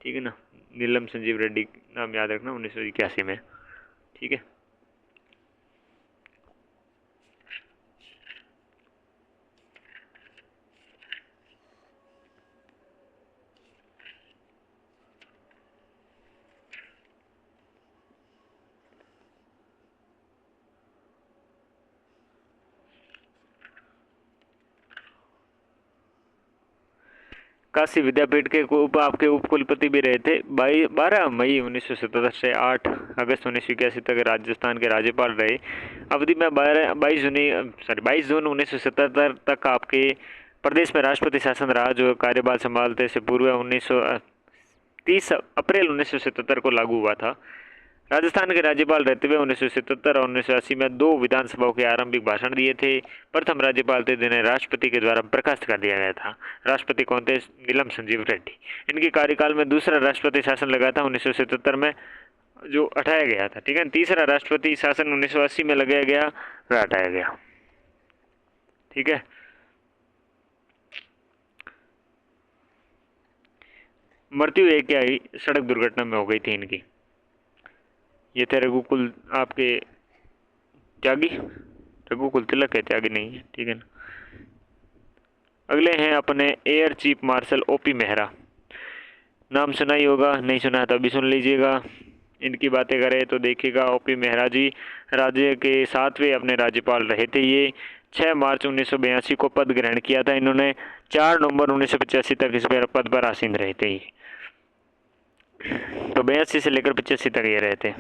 Speaker 1: ठीक है ना। नीलम संजीव रेड्डी नाम याद रखना, 1981 में। ठीक है। काशी विद्यापीठ के आपके उप कुलपति भी रहे थे। 12 मई 1977 से 8 अगस्त 1981 तक राजस्थान के राज्यपाल रहे। अवधि में 22 जून 1977 तक आपके प्रदेश में राष्ट्रपति शासन रहा, जो कार्यभार संभालते से पूर्व 30 अप्रैल 1977 को लागू हुआ था। राजस्थान के राज्यपाल रहते हुए 1977 और 1980 में 2 विधानसभाओं के आरंभिक भाषण दिए थे। प्रथम राज्यपाल थे जिन्हें राष्ट्रपति के द्वारा बर्खास्त कर दिया गया था। राष्ट्रपति कौन थे? नीलम संजीव रेड्डी। इनके कार्यकाल में दूसरा राष्ट्रपति शासन लगा था 1977 में, जो हटाया गया था। ठीक है। तीसरा राष्ट्रपति शासन 1980 में लगाया गया, वह हटाया गया। ठीक है। मृत्यु एक क्या ही सड़क दुर्घटना में हो गई थी इनकी। ये थे रघुकुल आपके त्यागी, रघुकुल तिलक है, त्यागी नहीं है। ठीक है ना। अगले हैं अपने air chief marshal OP Mehra. नाम सुना ही होगा, नहीं सुना है तो अभी सुन लीजिएगा। इनकी बातें करें तो देखिएगा, ओपी मेहरा जी राज्य के 7वें अपने राज्यपाल रहे थे। ये 6 मार्च 1982 को पद ग्रहण किया था इन्होंने। 4 नवंबर 1985 तक इस पद पर आसीन रहे थे। तो 82 से लेकर 85 तक ये रहे थे।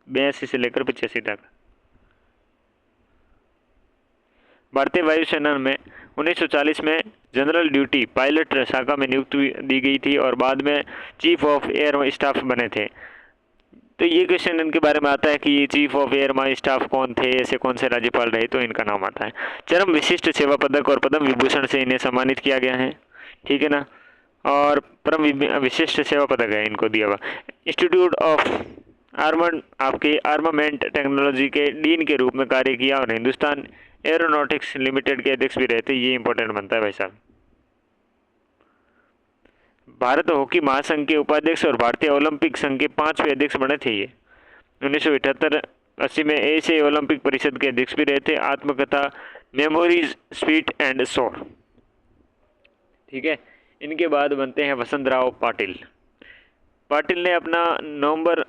Speaker 1: 82 से लेकर 85 तक। भारतीय वायुसेना में 1940 में जनरल ड्यूटी पायलट शाखा में नियुक्ति दी गई थी और बाद में चीफ ऑफ एयर स्टाफ बने थे। तो ये क्वेश्चन इनके बारे में आता है कि ये chief of air my staff कौन थे, ऐसे कौन से राज्यपाल रहे, तो इनका नाम आता है। चरम विशिष्ट सेवा पदक और पद्म विभूषण से इन्हें सम्मानित किया गया है, ठीक है ना। और परम विशिष्ट सेवा पदक है इनको दिया हुआ। इंस्टीट्यूट ऑफ आपके आर्मामेंट टेक्नोलॉजी के डीन के रूप में कार्य किया और हिंदुस्तान एरोनॉटिक्स लिमिटेड के अध्यक्ष भी रहते। ये इंपॉर्टेंट बनता है भाई साहब। भारत हॉकी महासंघ के उपाध्यक्ष और भारतीय ओलंपिक संघ के 5वें अध्यक्ष बने थे ये। 1978-80 में एशियाई ओलंपिक परिषद के अध्यक्ष भी रहे थे। आत्मकथा मेमोरीज स्वीट एंड सोर, ठीक है। इनके बाद बनते हैं वसंतराव पाटिल। पाटिल ने अपना नवंबर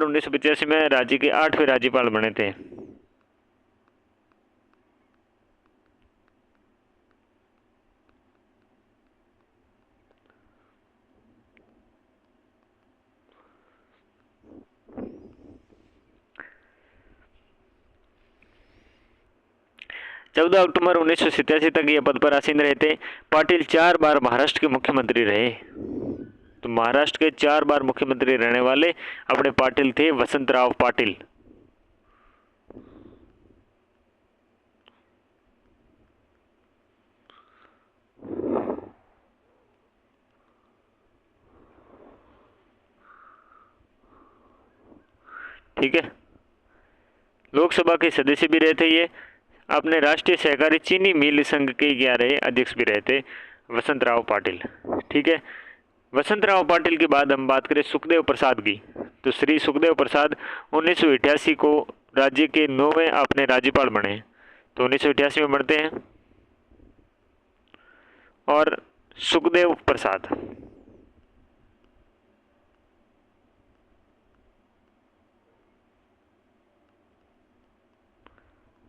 Speaker 1: 1985 में राज्य के 8वें राज्यपाल बने थे। चौदह अक्टूबर 1987 तक ये पद पर आसीन रहे थे। पाटिल 4 बार महाराष्ट्र के मुख्यमंत्री रहे। तो महाराष्ट्र के 4 बार मुख्यमंत्री रहने वाले अपने पाटिल थे, वसंतराव पाटिल। ठीक है। लोकसभा के सदस्य भी रहे थे ये। अपने राष्ट्रीय सहकारी चीनी मिल संघ के क्या रहे, अध्यक्ष भी रहे थे वसंतराव पाटिल, ठीक है। वसंतराव पाटिल के बाद हम बात करें सुखदेव प्रसाद की। तो श्री सुखदेव प्रसाद 1988 को राज्य के 9वें अपने राज्यपाल बने। तो 1988 में बनते हैं। और सुखदेव प्रसाद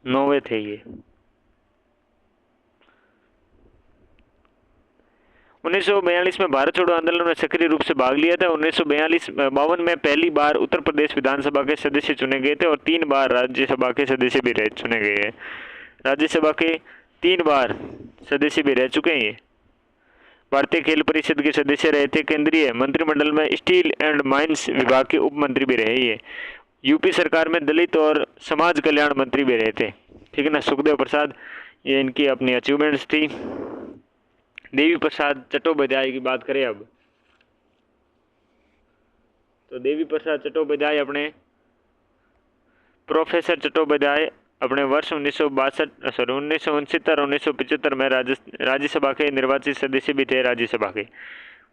Speaker 1: नौवे थे ये। 1942 में भारत छोड़ो आंदोलन में सक्रिय रूप से भाग लिया था। 1952 में पहली बार उत्तर प्रदेश विधानसभा के सदस्य चुने गए थे और 3 बार राज्यसभा के सदस्य भी चुने गए हैं। राज्यसभा के 3 बार सदस्य भी रह चुके हैं ये। भारतीय खेल परिषद के सदस्य रहे थे। केंद्रीय मंत्रिमंडल में स्टील एंड माइंस विभाग के उप मंत्री भी रहे ये। यूपी सरकार में दलित और समाज कल्याण मंत्री भी रहे थे, ठीक है ना। सुखदेव प्रसाद, ये इनकी अपनी अचीवमेंट्स थी। देवी प्रसाद चट्टोपाध्याय की बात करें अब, तो देवी प्रसाद चट्टोपाध्याय अपने प्रोफेसर चट्टोपाध्याय अपने वर्ष 1969 और 1975 में राज्यसभा के निर्वाचित सदस्य भी थे। राज्यसभा के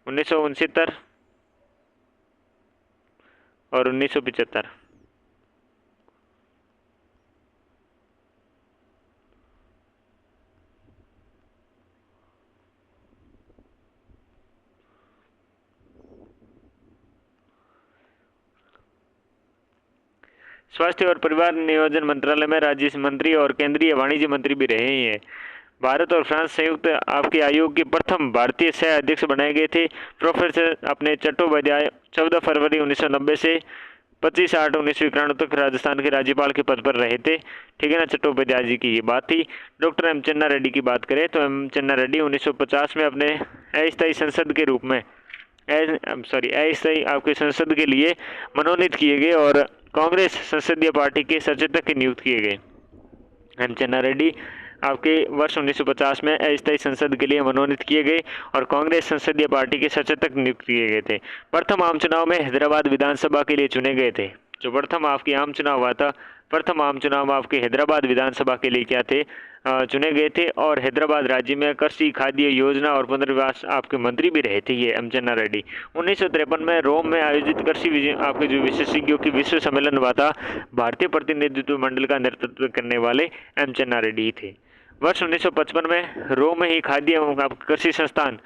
Speaker 1: 1969 और 1975। स्वास्थ्य और परिवार नियोजन मंत्रालय में राज्य मंत्री और केंद्रीय वाणिज्य मंत्री भी रहे हैं। भारत और फ्रांस संयुक्त आपके आयोग के प्रथम भारतीय सह अध्यक्ष बनाए गए थे। प्रोफेसर अपने चट्टोपाध्याय 14 फरवरी 1990 से 25/8/1991 तक राजस्थान के राज्यपाल के पद पर रहे थे, ठीक है ना। चट्टोपाध्याय जी की ये बात थी। डॉक्टर एम चन्ना रेड्डी की बात करें तो एम चन्ना रेड्डी 1950 में अपने अस्थायी संसद के रूप में अस्थायी आपके संसद के लिए मनोनीत किए गए और कांग्रेस संसदीय पार्टी के सचेतक नियुक्त किए गए। एम चन्ना रेड्डी आपके वर्ष 1950 में अस्थायी संसद के लिए मनोनीत किए गए और कांग्रेस संसदीय पार्टी के सचेतक नियुक्त किए गए थे। प्रथम आम चुनाव में हैदराबाद विधानसभा के लिए चुने गए थे। जो प्रथम आपके आम चुनाव हुआ था, प्रथम आम चुनाव आपके हैदराबाद विधानसभा के लिए क्या थे, चुने गए थे। और हैदराबाद राज्य में कृषि खाद्य योजना और पुनर्वास आपके मंत्री भी रहे थे ये एम चन्ना रेड्डी। 1953 में रोम में आयोजित कृषि आपके जो विशेषज्ञों की विश्व सम्मेलन हुआ था, भारतीय प्रतिनिधित्व मंडल का नेतृत्व करने वाले एम चन्ना रेड्डी ही थे। वर्ष 1955 में रोम में ही खाद्य एवं कृषि संस्थान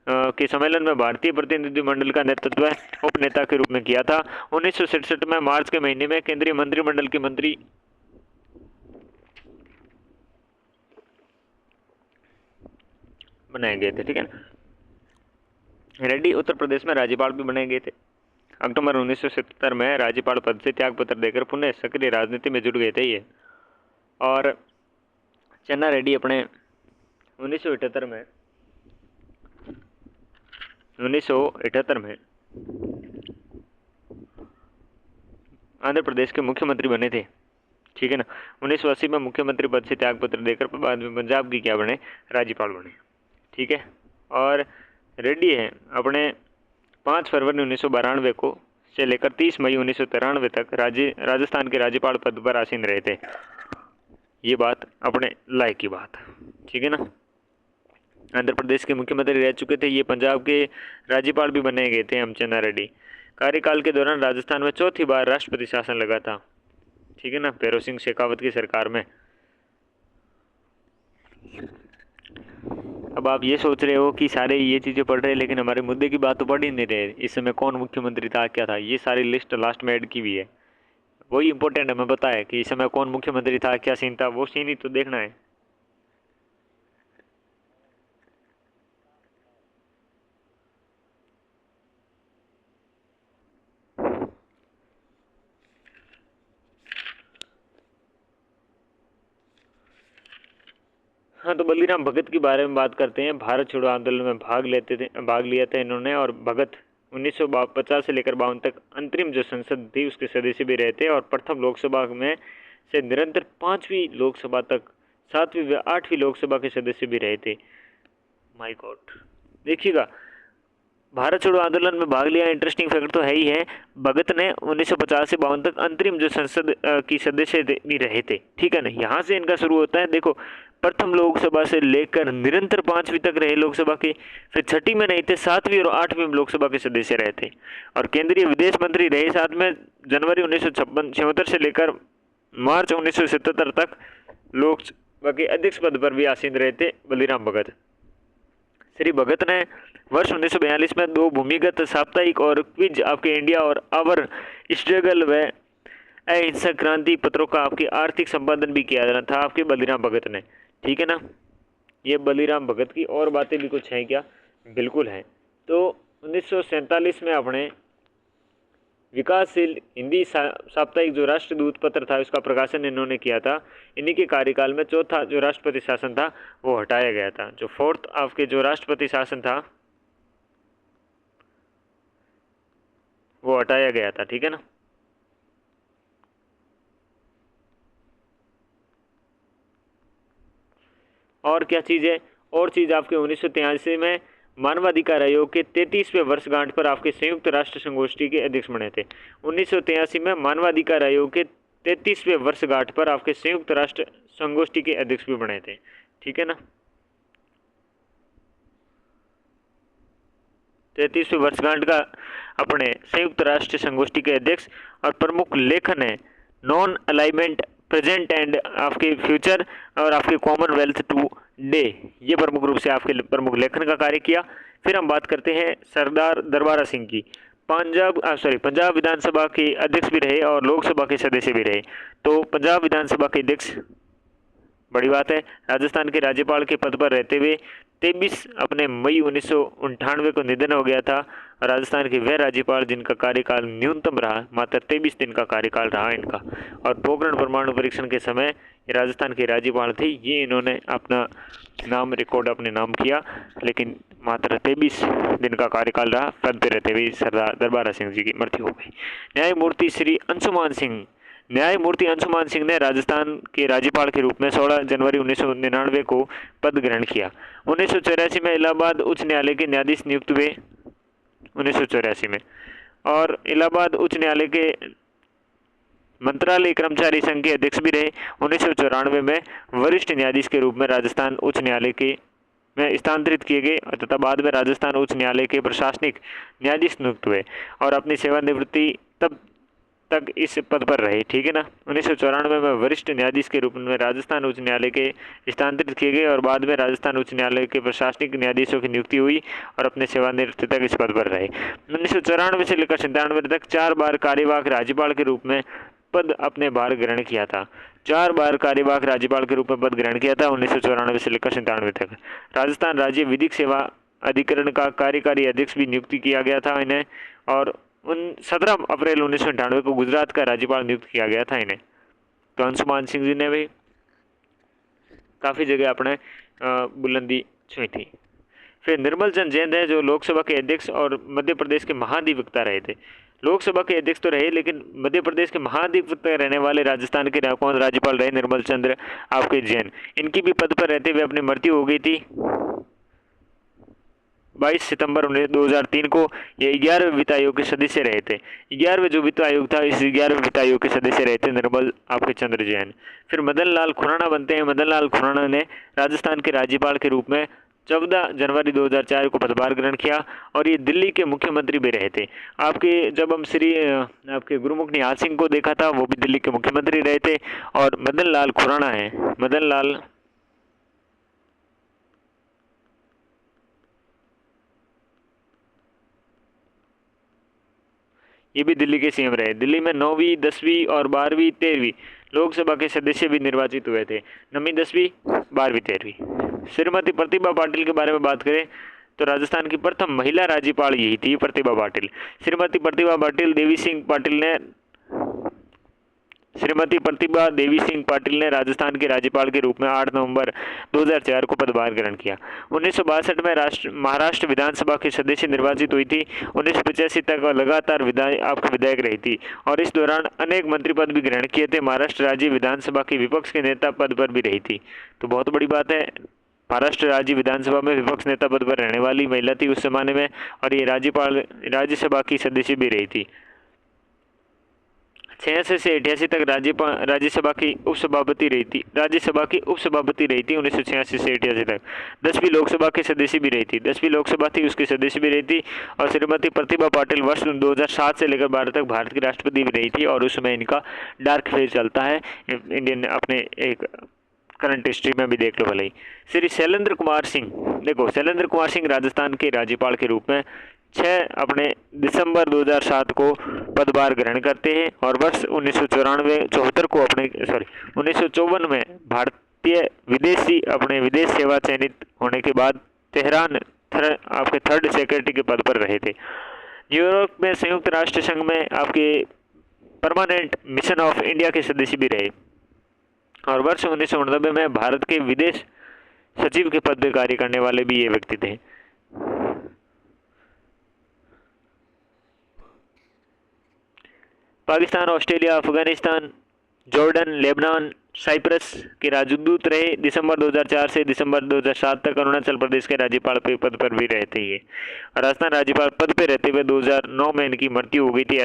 Speaker 1: के सम्मेलन में भारतीय प्रतिनिधि मंडल का नेतृत्व उपनेता के रूप में किया था। 1967 में मार्च के महीने में केंद्रीय मंत्रिमंडल के मंत्री बनाए गए थे, ठीक है ना। रेड्डी उत्तर प्रदेश में राज्यपाल भी बनाए गए थे। अक्टूबर 1977 में राज्यपाल पद से त्याग पत्र देकर पुनः सक्रिय राजनीति में जुड़ गए थे ये। और चन्ना रेड्डी अपने 1978 में आंध्र प्रदेश के मुख्यमंत्री बने थे। ठीक है ना। 1980 में मुख्यमंत्री पद से त्यागपत्र देकर बाद में पंजाब की क्या बने, राज्यपाल बने। ठीक है। और रेड्डी है अपने 5 फरवरी 1992 को से लेकर 30 मई 1993 तक राजस्थान के राज्यपाल पद पर आसीन रहे थे। ये बात अपने लायक की बात। ठीक है ना। आंध्र प्रदेश के मुख्यमंत्री रह चुके थे, ये पंजाब के राज्यपाल भी बने गए थे हम चन्ना रेड्डी। कार्यकाल के दौरान राजस्थान में चौथी बार राष्ट्रपति शासन लगा था। ठीक है ना, भैरों सिंह शेखावत की सरकार में। अब आप ये सोच रहे हो कि सारे ये चीज़ें पढ़ रहे हैं लेकिन हमारे मुद्दे की बात तो पढ़ ही नहीं रहे। इस समय कौन मुख्यमंत्री था, क्या था, ये सारी लिस्ट लास्ट में ऐड की हुई है। वही इंपॉर्टेंट हमें पता है कि इस समय कौन मुख्यमंत्री था, क्या सीन था, वो सीन ही तो देखना है। हाँ, तो बलीराम भगत के बारे में बात करते हैं। भारत छोड़ो आंदोलन में भाग लिया था इन्होंने। और भगत 1950 से लेकर 52 तक अंतरिम जो संसद थी उसके सदस्य भी रहे थे। और प्रथम लोकसभा में से निरंतर 5वीं लोकसभा तक 7वीं व 8वीं लोकसभा के सदस्य भी रहे थे। माय गॉड, देखिएगा, भारत छोड़ो आंदोलन में भाग लिया। इंटरेस्टिंग फैक्ट तो है ही है। भगत ने 1950 से 52 तक अंतरिम जो संसद की सदस्य भी रहे थे। ठीक है ना। यहाँ से इनका शुरू होता है। देखो, प्रथम लोकसभा से लेकर निरंतर 5वीं तक रहे लोकसभा के, फिर 6ठी में नहीं थे, 7वीं और 8वीं में लोकसभा के सदस्य रहे थे। और केंद्रीय विदेश मंत्री रहे। साथ में जनवरी 1976 से लेकर मार्च 1977 तक लोकसभा के अध्यक्ष पद पर भी आसीन रहे थे बलीराम भगत। श्री भगत ने वर्ष 1942 में 2 भूमिगत साप्ताहिक और क्विज आपके इंडिया और आवर स्ट्रगल व अहिंसक क्रांति पत्रों का आपके आर्थिक संपादन भी किया था आपके बलीराम भगत ने। ठीक है ना। ये बलीराम भगत की और बातें भी कुछ हैं क्या? बिल्कुल हैं। तो 1947 में अपने विकासशील हिंदी साप्ताहिक जो राष्ट्रदूत पत्र था उसका प्रकाशन इन्होंने किया था। इन्हीं के कार्यकाल में चौथा जो राष्ट्रपति शासन था वो हटाया गया था। जो फोर्थ आपके जो राष्ट्रपति शासन था वो हटाया गया था। ठीक है ना। और क्या चीज़ है? और चीज़ आपके 1983 में मानवाधिकार आयोग के 33वें वर्षगांठ पर आपके संयुक्त राष्ट्र संगोष्ठी के अध्यक्ष बने थे। 1983 में मानवाधिकार आयोग के 33वें वर्षगांठ पर आपके संयुक्त राष्ट्र संगोष्ठी के अध्यक्ष भी बने थे। ठीक है ना। 33वें वर्षगांठ का अपने संयुक्त राष्ट्र संगोष्ठी के अध्यक्ष और प्रमुख लेखन है नॉन अलाइनमेंट प्रेजेंट एंड आपके फ्यूचर और आपके कॉमनवेल्थ टू डे। ये प्रमुख रूप से आपके प्रमुख लेखन का कार्य किया। फिर हम बात करते हैं सरदार दरबारा सिंह की। पंजाब विधानसभा के अध्यक्ष भी रहे और लोकसभा के सदस्य भी रहे। तो पंजाब विधानसभा के अध्यक्ष, बड़ी बात है। राजस्थान के राज्यपाल के पद पर रहते हुए 23 अपने मई 1998 को निधन हो गया था। राजस्थान के वह राज्यपाल जिनका कार्यकाल न्यूनतम रहा, मात्र 23 दिन का कार्यकाल रहा इनका। और पोखरण परमाणु परीक्षण के समय ये राजस्थान के राज्यपाल थे। ये इन्होंने अपना नाम रिकॉर्ड अपने नाम किया, लेकिन मात्र 23 दिन का कार्यकाल रहा। पद पर रहते हुए सरदार दरबारा सिंह जी की मृत्यु हो गई। न्यायमूर्ति अंशुमान सिंह ने राजस्थान के राज्यपाल के रूप में 16 जनवरी 1999 को पद ग्रहण किया। 1984 में इलाहाबाद उच्च न्यायालय के न्यायाधीश नियुक्त हुए 1984 में। और इलाहाबाद उच्च न्यायालय के मंत्रालय कर्मचारी संघ के अध्यक्ष भी रहे। 1994 में वरिष्ठ न्यायाधीश के रूप में राजस्थान उच्च न्यायालय के में स्थानांतरित किए गए तथा बाद में राजस्थान उच्च न्यायालय के प्रशासनिक न्यायाधीश नियुक्त हुए और अपनी सेवानिवृत्ति तब तक इस पद पर रहे। ठीक है ना। 1994 में वरिष्ठ न्यायाधीश के रूप में राजस्थान उच्च न्यायालय के स्थानांतरित किए गए और बाद में राजस्थान उच्च न्यायालय के प्रशासनिक न्यायाधीशों की नियुक्ति हुई और अपने सेवानिवृत्ति तक इस पद पर रहे। 1994 से लेकर 97 तक 4 बार कार्यवाहक राज्यपाल के रूप में पद अपने भार ग्रहण किया था। 4 बार कार्यवाहक राज्यपाल के रूप में पद ग्रहण किया था 1994 से लेकर 97 तक। राजस्थान राज्य विधिक सेवा अधिकरण का कार्यकारी अध्यक्ष भी नियुक्ति किया गया था इन्हें। और 17 अप्रैल 1998 को गुजरात का राज्यपाल नियुक्त किया गया था इन्हें। तो अंशुमान सिंह जी ने भी काफ़ी जगह अपने बुलंदी छुई थी। फिर निर्मल चंद जैन है जो लोकसभा के अध्यक्ष और मध्य प्रदेश के महाधिवक्ता रहे थे। लोकसभा के अध्यक्ष तो रहे लेकिन मध्य प्रदेश के महाधिवक्ता रहने वाले राजस्थान के कौन राज्यपाल रहे? निर्मल चंद्र आपके जैन। इनकी भी पद पर रहते हुए अपनी मृत्यु हो गई थी 22 सितंबर 2003 को। ये 11वें वित्त आयोग के सदस्य रहे थे। 11वें जो वित्त आयोग था, इस 11वें वित्त आयोग के सदस्य रहे थे निर्मल आपके चंद्र जैन। फिर मदन लाल खुराना बनते हैं। मदन लाल खुराना ने राजस्थान के राज्यपाल के रूप में 14 जनवरी 2004 को पदभार ग्रहण किया और ये दिल्ली के मुख्यमंत्री भी रहे थे। आपके जब हम श्री आपके गुरुमुख निहाल सिंह को देखा था, वो भी दिल्ली के मुख्यमंत्री रहे थे। और मदन लाल खुराना है, मदन लाल ये भी दिल्ली के सीएम रहे। दिल्ली में 9वीं 10वीं और 12वीं 13वीं लोकसभा के सदस्य भी निर्वाचित हुए थे। 9वीं 10वीं 12वीं 13वीं। श्रीमती प्रतिभा पाटिल के बारे में बात करें तो राजस्थान की प्रथम महिला राज्यपाल यही थी, प्रतिभा पाटिल। श्रीमती प्रतिभा देवी सिंह पाटिल ने राजस्थान के राज्यपाल के रूप में 8 नवंबर 2004 को पदभार ग्रहण किया। 1962 में महाराष्ट्र विधानसभा की सदस्य निर्वाचित हुई थी। 1985 तक लगातार विधायक रही थी और इस दौरान अनेक मंत्री पद भी ग्रहण किए थे। महाराष्ट्र राज्य विधानसभा की विपक्ष के नेता पद पर भी रही थी, तो बहुत बड़ी बात है। महाराष्ट्र राज्य विधानसभा में विपक्ष नेता पद पर रहने वाली महिला थी उस जमाने में, और ये राज्यसभा की सदस्य भी रही थी। 86 से 88 तक राज्यसभा की उपसभापति रही थी। 1986 से 88 तक 10वीं लोकसभा के सदस्य भी रही थी। 10वीं लोकसभा थी उसकी सदस्य भी रही थी। और श्रीमती प्रतिभा पाटिल वर्ष 2007 से लेकर 12 तक भारत की राष्ट्रपति भी रही थी, और उसमें इनका डार्क फेज चलता है इंडियन अपने एक करंट हिस्ट्री में भी देख लो भले ही। श्री शैलेंद्र कुमार सिंह, देखो शैलेंद्र कुमार सिंह राजस्थान के राज्यपाल के रूप में 6 अपने दिसंबर 2007 को पदभार ग्रहण करते हैं और वर्ष 1954 में भारतीय विदेश सेवा चयनित होने के बाद तेहरान आपके 3rd सेक्रेटरी के पद पर रहे थे। न्यूयॉर्क में संयुक्त राष्ट्र संघ में आपके परमानेंट मिशन ऑफ इंडिया के सदस्य भी रहे और वर्ष 1989 में भारत के विदेश सचिव के पद पर कार्य करने वाले भी ये व्यक्ति थे। Pakistan, Australia, Afghanistan, Jordan, Lebanon, Cyprus के राजदूत रहे दिसंबर 2004 से दिसंबर 2007 तक। अरुणाचल प्रदेश के राज्यपाल पद पर भी रहते ये। राजस्थान राज्यपाल पद पर रहते हुए 2009 में इनकी मृत्यु हो गई थी।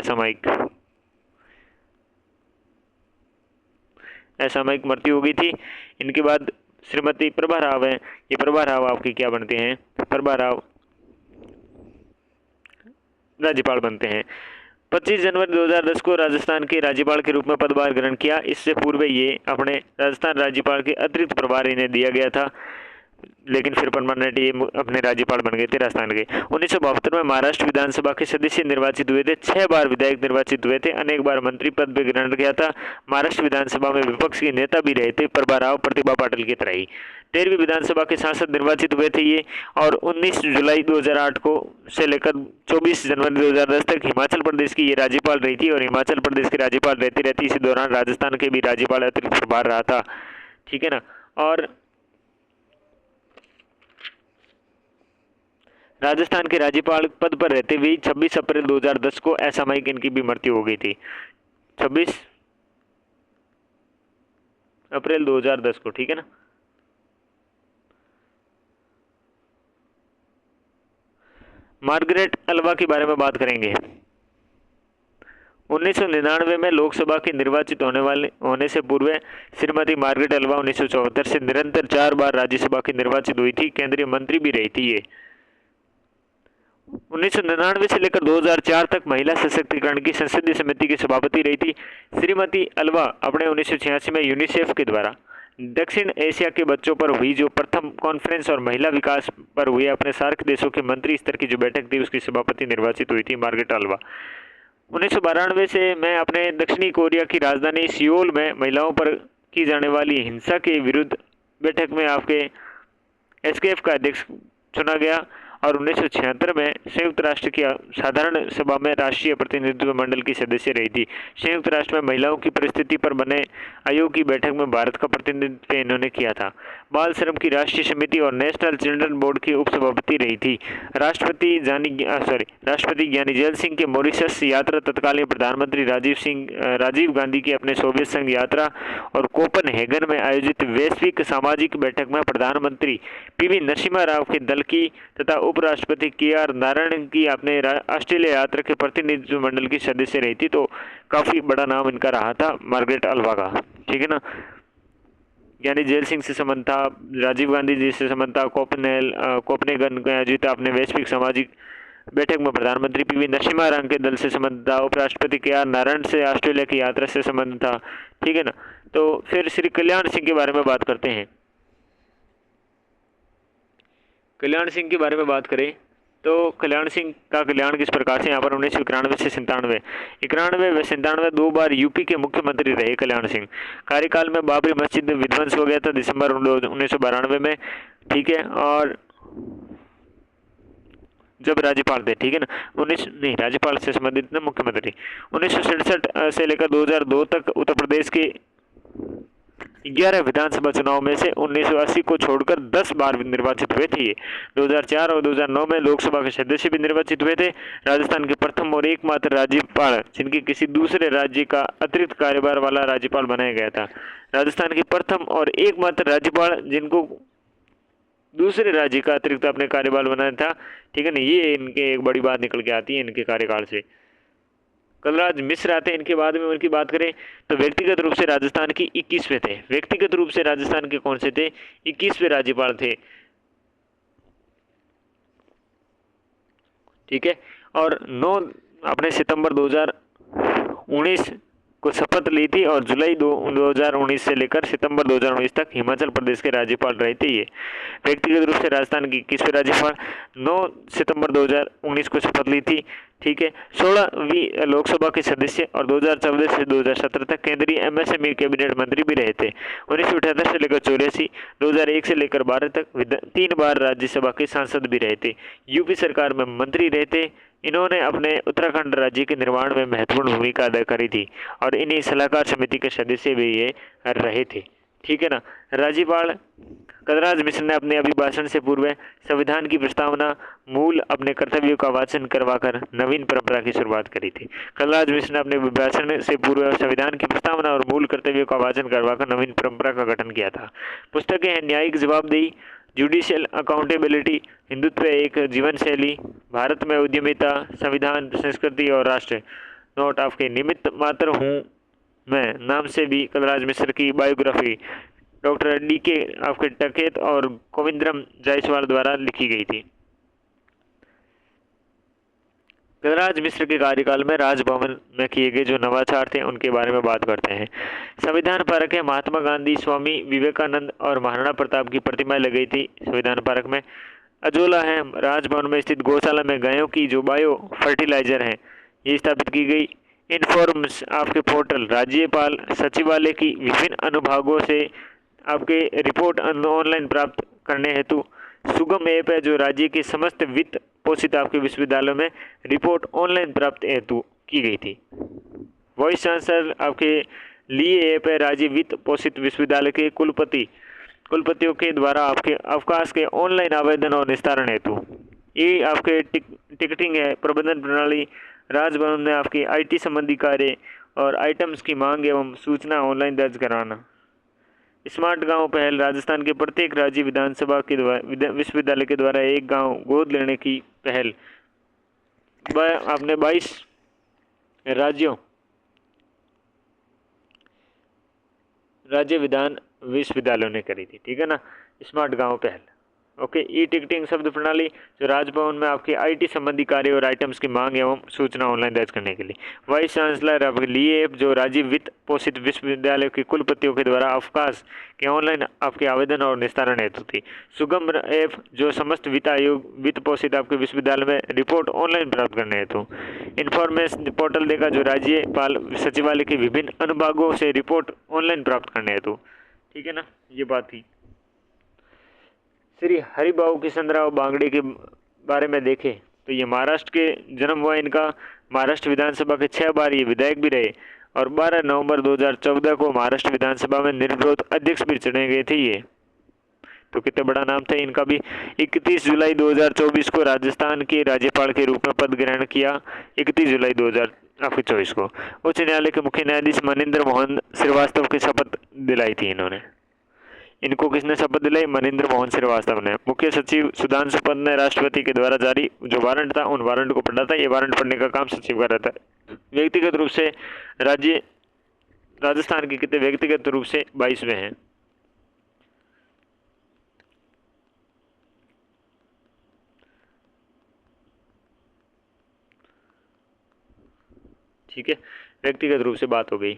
Speaker 1: असामयिक मृत्यु हो गई थी। इनके बाद श्रीमती प्रभा राव है। ये प्रभा राव आपकी क्या बनते हैं? प्रभा राव राज्यपाल बनते हैं। 25 जनवरी 2010 को राजस्थान के राज्यपाल के रूप में पदभार ग्रहण किया। इससे पूर्व ये अपने राजस्थान राज्यपाल के अतिरिक्त प्रभार इन्हें दिया गया था, लेकिन फिर परमानेंट ये अपने राज्यपाल बन गए थे राजस्थान के। 1972 में महाराष्ट्र विधानसभा के सदस्य निर्वाचित हुए थे। 6 बार विधायक निर्वाचित हुए थे। अनेक बार मंत्री पद भी ग्रहण किया था। महाराष्ट्र विधानसभा में विपक्ष के नेता भी रहे थे, प्रभा राव प्रतिभा पाटिल की तरह ही। 13वीं विधानसभा के सांसद निर्वाचित हुए थे ये, और 19 जुलाई 2008 को से लेकर 24 जनवरी 2010 तक हिमाचल प्रदेश की ये राज्यपाल रही थी। और हिमाचल प्रदेश के राज्यपाल रहती इसी दौरान राजस्थान के भी राज्यपाल अतिरिक्त प्रभार रहा था, ठीक है ना। और राजस्थान के राज्यपाल पद पर रहते हुए 26 अप्रैल 2010 को असामयिक इनकी भी मृत्यु हो गई थी। 26 अप्रैल 2010 को, ठीक है ना। मार्गरेट अल्वा के बारे में बात करेंगे। 1999 में लोकसभा के निर्वाचित होने से पूर्व श्रीमती मार्गरेट अल्वा 1974 से निरंतर 4 बार राज्यसभा की निर्वाचित हुई थी। केंद्रीय मंत्री भी रही थी ये। 1999 से लेकर 2004 तक महिला सशक्तिकरण की संसदीय समिति की सभापति रही थी। श्रीमती अल्वा अपने 1986 में यूनिसेफ के द्वारा दक्षिण एशिया के बच्चों पर हुई जो प्रथम कॉन्फ्रेंस और महिला विकास पर हुए अपने सार्क देशों के मंत्री स्तर की जो बैठक थी उसकी सभापति निर्वाचित हुई थी मार्गरेट अल्वा। 1992 से मैं अपने दक्षिणी कोरिया की राजधानी सियोल में महिलाओं पर की जाने वाली हिंसा के विरुद्ध बैठक में आपके SKF का अध्यक्ष चुना गया। और 1976 में संयुक्त राष्ट्र की साधारण सभा में राष्ट्रीय प्रतिनिधित्व मंडल की सदस्य रही थी। संयुक्त राष्ट्र में महिलाओं की परिस्थिति पर बने आयोग की बैठक में भारत का प्रतिनिधित्व इन्होंने किया था। बाल श्रम की राष्ट्रीय समिति और नेशनल चिल्ड्रन बोर्ड की उपसभापति रही थी। राष्ट्रपति ज्ञानी जैल सिंह के मॉरिशस यात्रा, तत्कालीन प्रधानमंत्री राजीव गांधी की अपने सोवियत संघ यात्रा और कोपनहेगन में आयोजित वैश्विक सामाजिक बैठक में प्रधानमंत्री पीवी नरसिम्हा राव के दल की तथा उपराष्ट्रपति के.आर. नारायण की अपने ऑस्ट्रेलिया यात्रा के प्रतिनिधित्व मंडल की सदस्य रही थी। तो काफी बड़ा नाम इनका रहा था मार्गरेट अल्वा का, ठीक है ना। यानी जैल सिंह से संबंध था, राजीव गांधी जी से संबंध था, कोपनहेगन में आयोजित अपने वैश्विक सामाजिक बैठक में प्रधानमंत्री पीवी नरसिम्हा राव के दल से संबंध था, उपराष्ट्रपति के.आर. नारायण से ऑस्ट्रेलिया की यात्रा से संबंध था, ठीक है ना। तो फिर श्री कल्याण सिंह के बारे में बात करते हैं। कल्याण सिंह के बारे में बात करें तो कल्याण सिंह का कल्याण किस प्रकार से, यहाँ पर 1991 से 91 व 97 2 बार यूपी के मुख्यमंत्री रहे कल्याण सिंह। कार्यकाल में बाबरी मस्जिद विध्वंस हो गया था दिसंबर 1992 में, ठीक है। और जब राज्यपाल थे, ठीक है ना, राज्यपाल से संबंधित ना मुख्यमंत्री 1967 से लेकर 2002 तक उत्तर प्रदेश के 11 विधानसभा चुनाव में से 1980 को छोड़कर 10 बार निर्वाचित हुए थे। ये 2004 और 2009 में लोकसभा के सदस्य भी निर्वाचित हुए थे। राजस्थान के प्रथम और एकमात्र राज्यपाल जिनके किसी दूसरे राज्य का अतिरिक्त कार्यभार वाला राज्यपाल बनाया गया था। राजस्थान के प्रथम और एकमात्र राज्यपाल जिनको दूसरे राज्य का अतिरिक्त अपने कार्यभार बनाया था, ठीक है ना। ये इनके एक बड़ी बात निकल के आती है इनके कार्यकाल से। कलराज मिश्र आते हैं इनके बाद में। उनकी बात करें तो व्यक्तिगत रूप से राजस्थान की 21वें थे। व्यक्तिगत रूप से राजस्थान के कौन से थे? 21वें राज्यपाल थे, ठीक है। और 9 अपने सितंबर 2019 को शपथ ली थी और जुलाई 2019 से लेकर सितंबर 2019 तक हिमाचल प्रदेश के राज्यपाल रहे थे। ये व्यक्तिगत रूप से राजस्थान की 21वें राज्यपाल 9 सितंबर 2019 को शपथ ली थी, ठीक है। 16वीं लोकसभा के सदस्य और 2014 से 2017 तक केंद्रीय एमएसएमई कैबिनेट मंत्री भी रहे थे। 1978 से लेकर 84, 2001 से लेकर 12 तक 3 बार राज्यसभा के सांसद भी रहे थे। यूपी सरकार में मंत्री रहे थे। इन्होंने अपने उत्तराखंड राज्य के निर्माण में महत्वपूर्ण भूमिका अदा करी थी और इन्हीं सलाहकार समिति के सदस्य भी ये रहे थे, ठीक है ना। राज्यपाल कलराज मिश्र ने अपने अभिभाषण से पूर्व संविधान की प्रस्तावना मूल अपने कर्तव्यों का वाचन करवाकर नवीन परंपरा की शुरुआत करी थी। कलराज मिश्र ने अपने अभिभाषण से पूर्व संविधान की प्रस्तावना और मूल कर्तव्यों का वाचन करवाकर नवीन परंपरा का गठन किया था। पुस्तकें हैं न्यायिक जवाबदेही, जुडिशियल अकाउंटेबिलिटी, हिंदुत्व एक जीवन शैली, भारत में उद्यमिता, संविधान, संस्कृति और राष्ट्र। नोट आपके निमित्त मात्र हूँ मैं नाम से भी कलराज मिश्र की बायोग्राफी डॉक्टर डी.के. आपके टकेत और गोविंदराम जायसवाल द्वारा लिखी गई थी। कलराज मिश्र के कार्यकाल में राजभवन में किए गए जो नवाचार थे उनके बारे में बात करते हैं। संविधान पार्क है, महात्मा गांधी, स्वामी विवेकानंद और महाराणा प्रताप की प्रतिमाएं लगाई थी संविधान पार्क में। अजोला है, राजभवन में स्थित गौशाला में गायों की जो बायो फर्टिलाइजर है ये स्थापित की गई। इन्फॉर्म्स आपके पोर्टल राज्यपाल सचिवालय की विभिन्न अनुभागों से आपके रिपोर्ट ऑनलाइन प्राप्त करने हेतु सुगम ऐप है जो राज्य के समस्त वित्त पोषित आपके विश्वविद्यालयों में रिपोर्ट ऑनलाइन प्राप्त हेतु की गई थी। वॉइस चांसलर आपके लिए ऐप है राज्य वित्त पोषित विश्वविद्यालय के कुलपतियों के द्वारा आपके अवकाश के ऑनलाइन आवेदन और निस्तारण हेतु। ये आपके टिकटिंग है, प्रबंधन प्रणाली राजभवन में आपकी IT संबंधी कार्य और आइटम्स की मांग एवं सूचना ऑनलाइन दर्ज कराना। स्मार्ट गांव पहल राजस्थान के प्रत्येक राज्य विधानसभा के द्वारा विश्वविद्यालय के द्वारा एक गांव गोद लेने की पहल आपने 22 राज्य विधान विश्वविद्यालयों ने करी थी, ठीक है ना। स्मार्ट गांव पहल, ओके। टिकटिंग शब्द प्रणाली जो राजभवन में आपके IT संबंधी कार्य और आइटम्स की मांग एवं सूचना ऑनलाइन दर्ज करने के लिए। वाइस चांसलर आपके लिए ऐप जो राज्य वित्त पोषित विश्वविद्यालय के कुलपतियों के द्वारा अवकाश के ऑनलाइन आपके आवेदन और निस्तारण हेतु थी। सुगम ऐप जो समस्त वित्त पोषित आपके विश्वविद्यालय में रिपोर्ट ऑनलाइन प्राप्त करने हेतु। इन्फॉर्मेशन पोर्टल देखा जो राज्यपाल सचिवालय के विभिन्न अनुभागों से रिपोर्ट ऑनलाइन प्राप्त करने हेतु, ठीक है ना। ये बात थी। श्री हरिभाऊ किशन राव बांगड़े के बारे में देखें तो ये महाराष्ट्र के जन्म हुआ इनका, महाराष्ट्र विधानसभा के 6 बार ये विधायक भी रहे और 12 नवंबर 2014 को महाराष्ट्र विधानसभा में निर्विरोध अध्यक्ष भी चुने गए थे ये। तो कितना बड़ा नाम था इनका भी। 31 जुलाई 2024 को राजस्थान के राज्यपाल के रूप में पद ग्रहण किया। 31 जुलाई 2024 को उच्च न्यायालय के मुख्य न्यायाधीश मनिंदर मोहन श्रीवास्तव की शपथ दिलाई थी इन्होंने। इनको किसने शपथ दिलाई? मनिंदर मोहन श्रीवास्तव ने। मुख्य सचिव सुधांशु पद ने राष्ट्रपति के द्वारा जारी जो वारंट था उन वारंट को पढ़ा था। ये वारंट पढ़ने का काम सचिव कर रहा था। व्यक्तिगत रूप से राज्य राजस्थान के कितने व्यक्तिगत रूप से 22वें हैं। ठीक है, व्यक्तिगत रूप से बात हो गई।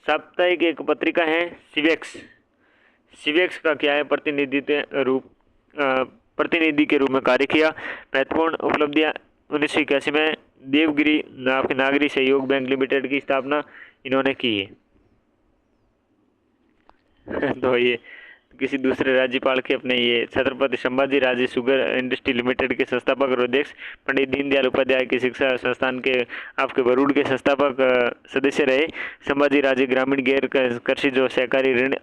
Speaker 1: साप्ताहिक एक पत्रिका है सिवेक्स। सिवेक्स का क्या है? प्रतिनिधि के रूप में कार्य किया। महत्वपूर्ण उपलब्धियां 1981 में देवगिरी आपके नागरी सहयोग बैंक लिमिटेड की स्थापना इन्होंने की है। तो ये किसी दूसरे राज्यपाल के अपने ये Chhatrapati Sambhaji Raje sugar industry limited के संस्थापक और अध्यक्ष, पंडित दीनदयाल उपाध्याय के शिक्षा संस्थान के आपके बरूड के संस्थापक सदस्य रहे। संभाजी राजे ग्रामीण गैर कृषि जो सहकारी ऋण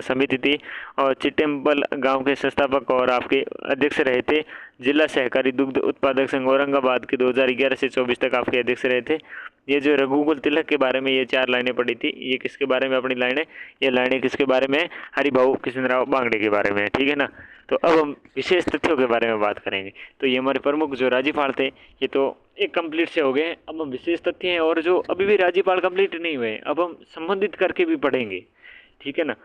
Speaker 1: समिति थी और चिट्टेम्पल गांव के संस्थापक और आपके अध्यक्ष रहे थे। जिला सहकारी दुग्ध उत्पादक संघ औरंगाबाद के 2011 से 24 तक आपके अध्यक्ष रहे थे। ये जो रघुकुल तिलक के बारे में ये 4 लाइनें पढ़ी थी, ये किसके बारे में अपनी लाइनें? ये लाइनें किसके बारे में? हरिभाऊ कृष्णराव बांगड़े के बारे में। ठीक है ना। तो अब हम विशेष तथ्यों के बारे में बात करेंगे। तो ये हमारे प्रमुख जो राज्यपाल थे ये तो एक कंप्लीट से हो गए। अब हम विशेष तथ्य हैं और जो अभी भी राज्यपाल कंप्लीट नहीं हुए अब हम संबंधित करके भी पढ़ेंगे। ठीक है ना।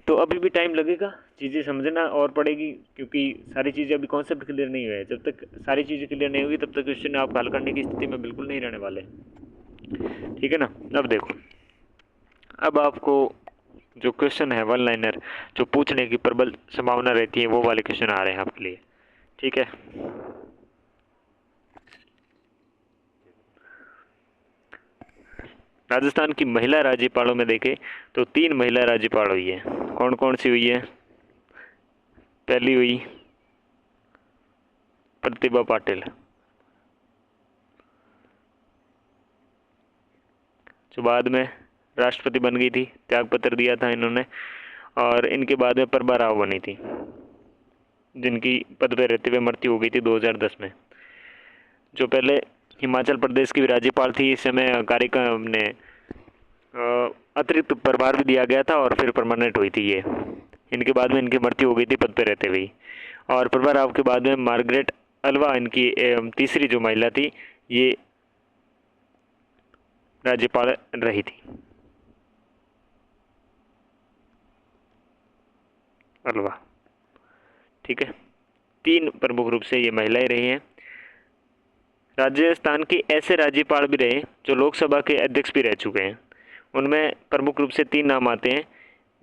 Speaker 1: तो अभी भी टाइम लगेगा, चीज़ें समझना और पड़ेगी क्योंकि सारी चीज़ें अभी कॉन्सेप्ट क्लियर नहीं हुए हैं। जब तक सारी चीज़ें क्लियर नहीं होगी तब तक क्वेश्चन आप हल करने की स्थिति में बिल्कुल नहीं रहने वाले। ठीक है ना। अब देखो, अब आपको जो क्वेश्चन है वन लाइनर जो पूछने की प्रबल संभावना रहती है वो वाले क्वेश्चन आ रहे हैं आपके लिए। ठीक है। राजस्थान की महिला राज्यपालों में देखें तो 3 महिला राज्यपाल हुई है। कौन कौन सी हुई है? पहली हुई प्रतिभा पाटिल जो बाद में राष्ट्रपति बन गई थी, त्यागपत्र दिया था इन्होंने। और इनके बाद में प्रभा राव बनी थी जिनकी पद पर रहते हुए मृत्यु हो गई थी 2010 में। जो पहले हिमाचल प्रदेश की राज्यपाल थी, इस समय कार्यक्रम ने अतिरिक्त प्रभार भी दिया गया था और फिर परमानेंट हुई थी ये। इनके बाद में इनकी मृत्यु हो गई थी पद पर रहते हुए। और प्रभा राव के बाद में मार्गरेट अल्वा इनकी तीसरी जो महिला थी ये राज्यपाल रही थी, अल्वा। ठीक है, 3 प्रमुख रूप से ये महिलाएं रही हैं। राजस्थान के ऐसे राज्यपाल भी रहे जो लोकसभा के अध्यक्ष भी रह चुके हैं। उनमें प्रमुख रूप से 3 नाम आते हैं।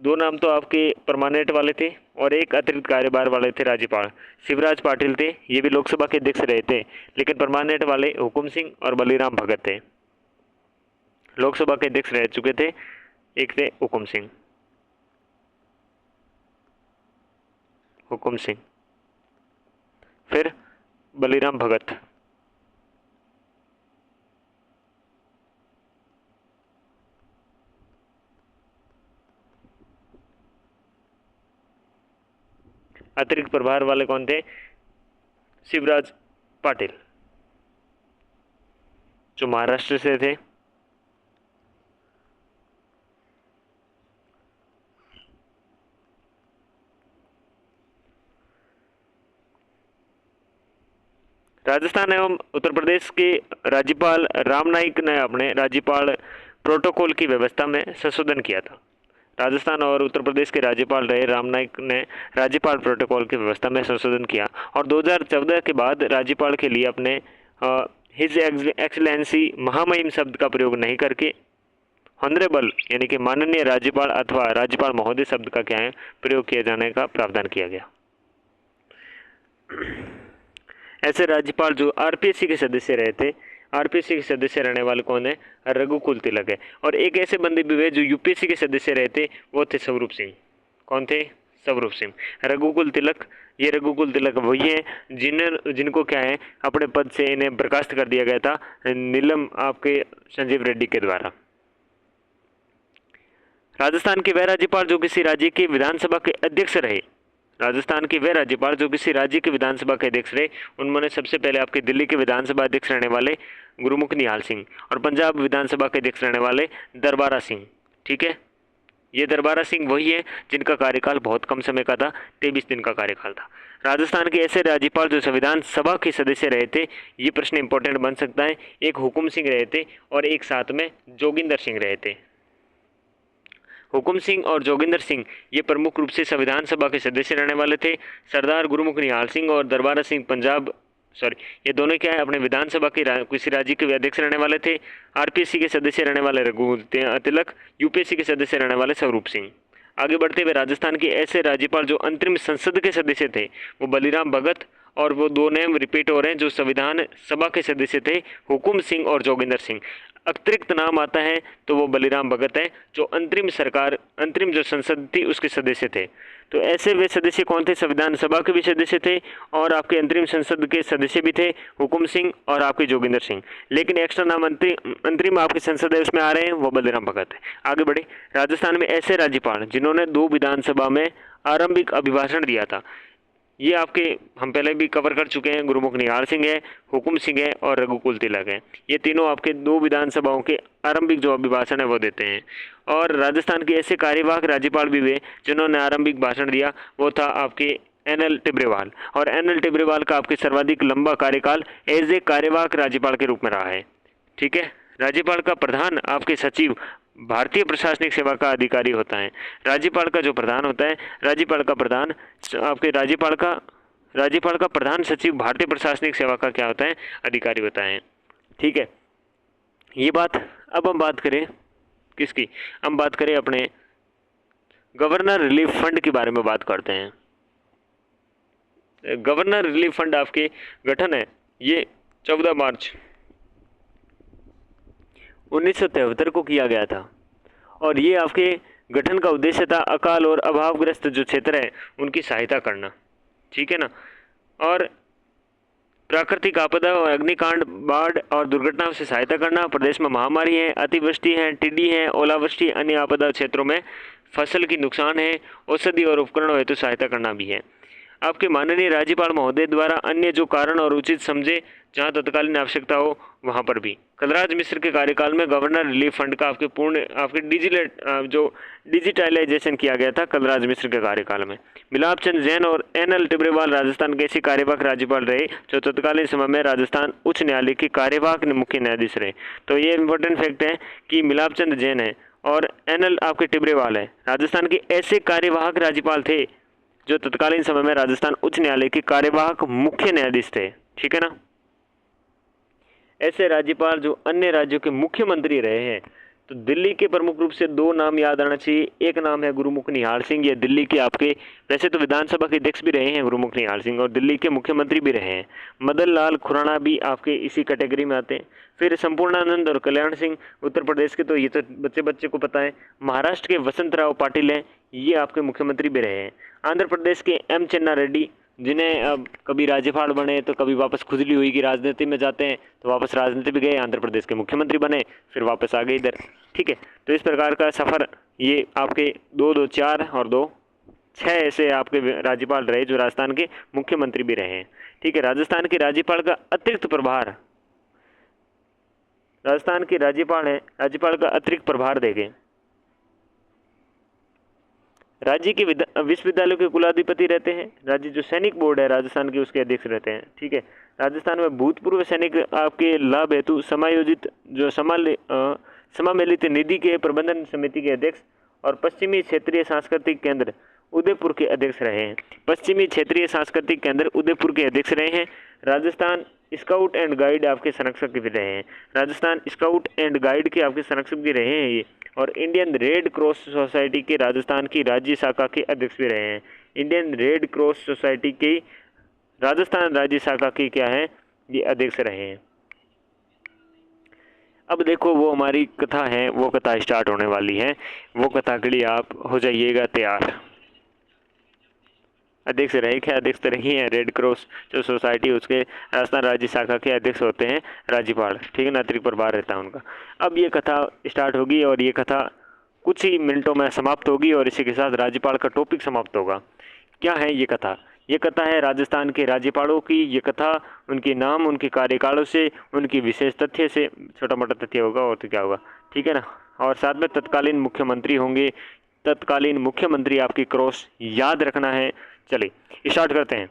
Speaker 1: 2 नाम तो आपके परमानेंट वाले थे और एक अतिरिक्त कार्यभार वाले थे राज्यपाल। शिवराज पाटिल थे, ये भी लोकसभा के अध्यक्ष रहे थे, लेकिन परमानेंट वाले हुकुम सिंह और बलीराम भगत थे। लोकसभा के अध्यक्ष रह चुके थे, एक थे हुकुम सिंह, फिर बलीराम भगत। अतिरिक्त प्रभार वाले कौन थे? शिवराज पाटिल जो महाराष्ट्र से थे। राजस्थान एवं उत्तर प्रदेश के राज्यपाल राम नाईक ने अपने राज्यपाल प्रोटोकॉल की व्यवस्था में संशोधन किया था। राजस्थान और उत्तर प्रदेश के राज्यपाल रहे राम नाईक ने राज्यपाल प्रोटोकॉल की व्यवस्था में संशोधन किया और 2014 के बाद राज्यपाल के लिए अपने हिज एक्सलेंसी महामहिम शब्द का प्रयोग नहीं करके ऑनरेबल यानी कि माननीय राज्यपाल अथवा राज्यपाल महोदय शब्द का क्या है प्रयोग किए जाने का प्रावधान किया गया। ऐसे राज्यपाल जो आरपीएससी के सदस्य रहे थे, आरपीएससी के सदस्य रहने वाले कौन है? रघुकुल तिलक है। और एक ऐसे बंदे भी हुए जो यूपीएससी के सदस्य रहे थे, वो थे स्वरूप सिंह। कौन थे? स्वरूप सिंह। रघुकुल तिलक, ये रघुकुल तिलक वही है जिनको क्या है अपने पद से इन्हें बर्खास्त कर दिया गया था नीलम आपके संजीव रेड्डी के द्वारा। राजस्थान के वह राज्यपाल जो किसी राज्य की विधानसभा के अध्यक्ष रहे, राजस्थान के वह राज्यपाल जो किसी राज्य के विधानसभा के अध्यक्ष रहे, उनमें सबसे पहले आपके दिल्ली के विधानसभा अध्यक्ष रहने वाले गुरुमुख निहाल सिंह और पंजाब विधानसभा के अध्यक्ष रहने वाले दरबारा सिंह। ठीक है, ये दरबारा सिंह वही है जिनका कार्यकाल बहुत कम समय का था, 23 दिन का कार्यकाल था। राजस्थान के ऐसे राज्यपाल जो संविधान सभा के सदस्य रहे थे, ये प्रश्न इंपॉर्टेंट बन सकता है। एक हुकुम सिंह रहे थे और एक साथ में जोगिंदर सिंह रहे थे। हुकुम सिंह और जोगिंदर सिंह ये प्रमुख रूप से संविधान सभा के सदस्य रहने वाले थे। सरदार गुरुमुख निहाल सिंह और दरबारा सिंह ये दोनों क्या है अपने विधानसभा के किसी राज्य के अध्यक्ष रहने वाले थे। आरपीएससी के सदस्य रहने वाले रघुकुल तिलक, यूपीएससी के सदस्य रहने वाले स्वरूप सिंह। आगे बढ़ते हुए राजस्थान के ऐसे राज्यपाल जो अंतरिम संसद के सदस्य थे वो बलिराम भगत, और वो दो नेम रिपीट हो रहे हैं जो संविधान सभा के सदस्य थे, हुकुम सिंह और जोगिंदर सिंह। अतिरिक्त नाम आता है तो वो बलिराम भगत है जो अंतरिम जो संसद थी उसके सदस्य थे। तो ऐसे वे सदस्य कौन थे, संविधान सभा के भी सदस्य थे और आपके अंतरिम संसद के सदस्य भी थे, हुकुम सिंह और आपके जोगिंदर सिंह। लेकिन एक्स्ट्रा नाम अंतरिम आपकी संसद है उसमें आ रहे हैं, वो बलिराम भगत है। आगे बढ़े, राजस्थान में ऐसे राज्यपाल जिन्होंने 2 विधानसभा में आरंभिक अभिभाषण दिया था, ये आपके हम पहले भी कवर कर चुके हैं। गुरुमुख निहाल सिंह है, हुकुम सिंह है और रघुकुल तिलक है। ये तीनों आपके 2 विधानसभाओं के आरंभिक जो अभिभाषण है वो देते हैं। और राजस्थान के ऐसे कार्यवाहक राज्यपाल भी हुए जिन्होंने आरंभिक भाषण दिया, वो था आपके NL टिब्रेवाल। और NL टिब्रेवाल का आपके सर्वाधिक लंबा कार्यकाल एज ए कार्यवाहक राज्यपाल के रूप में रहा है। ठीक है, राज्यपाल का प्रधान आपके सचिव भारतीय प्रशासनिक सेवा का अधिकारी होता है। राज्यपाल का जो प्रधान होता है, राज्यपाल का प्रधान आपके राज्यपाल का प्रधान सचिव भारतीय प्रशासनिक सेवा का क्या होता है, अधिकारी होता है। ठीक है, ये बात। अब हम बात करें किसकी, हम बात करें अपने गवर्नर रिलीफ फंड के बारे में बात करते हैं। गवर्नर रिलीफ फंड आपके गठन है ये 14 मार्च 1973 को किया गया था और ये आपके गठन का उद्देश्य था अकाल और अभावग्रस्त जो क्षेत्र है उनकी सहायता करना। ठीक है ना, और प्राकृतिक आपदा और अग्निकांड, बाढ़ और दुर्घटनाओं से सहायता करना। प्रदेश में महामारी है, अतिवृष्टि है, टिड्डी है, ओलावृष्टि, अन्य आपदा क्षेत्रों में फसल की नुकसान है, औषधि और उपकरणों हेतु सहायता करना भी है। आपके माननीय राज्यपाल महोदय द्वारा अन्य जो कारण और उचित समझे जहां तत्कालीन आवश्यकता हो वहां पर भी। कलराज मिश्र के कार्यकाल में गवर्नर रिलीफ फंड का आपके डिजिटलाइजेशन किया गया था कलराज मिश्र के कार्यकाल में। मिलाप चंद जैन और NL टिब्रेवाल राजस्थान के ऐसे कार्यवाहक राज्यपाल रहे जो तत्कालीन समय में राजस्थान उच्च न्यायालय के कार्यवाहक मुख्य न्यायाधीश रहे। तो ये इंपॉर्टेंट फैक्ट है कि मिलाप चंद जैन है और NL आपके टिब्रेवाल है, राजस्थान के ऐसे कार्यवाहक राज्यपाल थे जो तत्कालीन समय में राजस्थान उच्च न्यायालय के कार्यवाहक मुख्य न्यायाधीश थे। ठीक है ना, ऐसे राज्यपाल जो अन्य राज्यों के मुख्यमंत्री रहे हैं, तो दिल्ली के प्रमुख रूप से 2 नाम याद आना चाहिए। एक नाम है गुरुमुख निहाल सिंह, ये दिल्ली के आपके वैसे तो विधानसभा के अध्यक्ष भी रहे हैं गुरुमुख निहाल सिंह और दिल्ली के मुख्यमंत्री भी रहे हैं। मदन लाल खुराना भी आपके इसी कैटेगरी में आते हैं। फिर संपूर्णानंद और कल्याण सिंह उत्तर प्रदेश के, तो ये तो बच्चे को पता है। महाराष्ट्र के वसंतराव पाटिल हैं, ये आपके मुख्यमंत्री भी रहे हैं। आंध्र प्रदेश के M चन्ना रेड्डी, जिन्हें अब कभी राज्यपाल बने तो कभी वापस खुजली हुई कि राजनीति में जाते हैं, तो वापस राजनीति भी गए, आंध्र प्रदेश के मुख्यमंत्री बने, फिर वापस आ गए इधर। ठीक है, तो इस प्रकार का सफ़र ये आपके 4 और 2 6 ऐसे आपके राज्यपाल रहे जो राजस्थान के मुख्यमंत्री भी रहे हैं। ठीक है, राजस्थान के राज्यपाल का अतिरिक्त प्रभार, राजस्थान के राज्यपाल का अतिरिक्त प्रभार देंगे। राज्य के विश्वविद्यालयों के कुलाधिपति रहते हैं। राज्य जो सैनिक बोर्ड है राजस्थान के उसके अध्यक्ष रहते हैं। ठीक है, राजस्थान में भूतपूर्व सैनिक आपके लाभ हेतु समायोजित जो समामेलित निधि के प्रबंधन समिति के अध्यक्ष और पश्चिमी क्षेत्रीय सांस्कृतिक केंद्र उदयपुर के अध्यक्ष रहे हैं। पश्चिमी क्षेत्रीय सांस्कृतिक केंद्र उदयपुर के अध्यक्ष रहे हैं। राजस्थान स्काउट एंड गाइड आपके संरक्षक भी रहे हैं। राजस्थान स्काउट एंड गाइड के आपके संरक्षक भी रहे हैं ये, और इंडियन रेड क्रॉस सोसाइटी के राजस्थान की राज्य शाखा के अध्यक्ष भी रहे हैं। इंडियन रेड क्रॉस सोसाइटी की राजस्थान राज्य शाखा की क्या है, ये अध्यक्ष रहे हैं। अब देखो वो हमारी कथा है, वो कथा स्टार्ट होने वाली है। वो कथा के लिए आप हो जाइएगा तैयार। अध्यक्ष रहे, क्या अध्यक्ष रही हैं रेड क्रॉस जो सोसाइटी उसके राजस्थान राज्य शाखा के अध्यक्ष होते हैं राज्यपाल, ठीक है ना, अतिरिक्त प्रभार रहता है उनका। अब ये कथा स्टार्ट होगी और ये कथा कुछ ही मिनटों में समाप्त होगी और इसी के साथ राज्यपाल का टॉपिक समाप्त होगा। क्या है ये कथा? ये कथा है राजस्थान के राज्यपालों की। ये कथा उनके नाम, उनके कार्यकालों से, उनकी विशेष तथ्य से, छोटा मोटा तथ्य होगा और तो क्या होगा, ठीक है ना, और साथ में तत्कालीन मुख्यमंत्री होंगे। तत्कालीन मुख्यमंत्री आपकी क्रॉस याद रखना है। चलिए स्टार्ट करते हैं।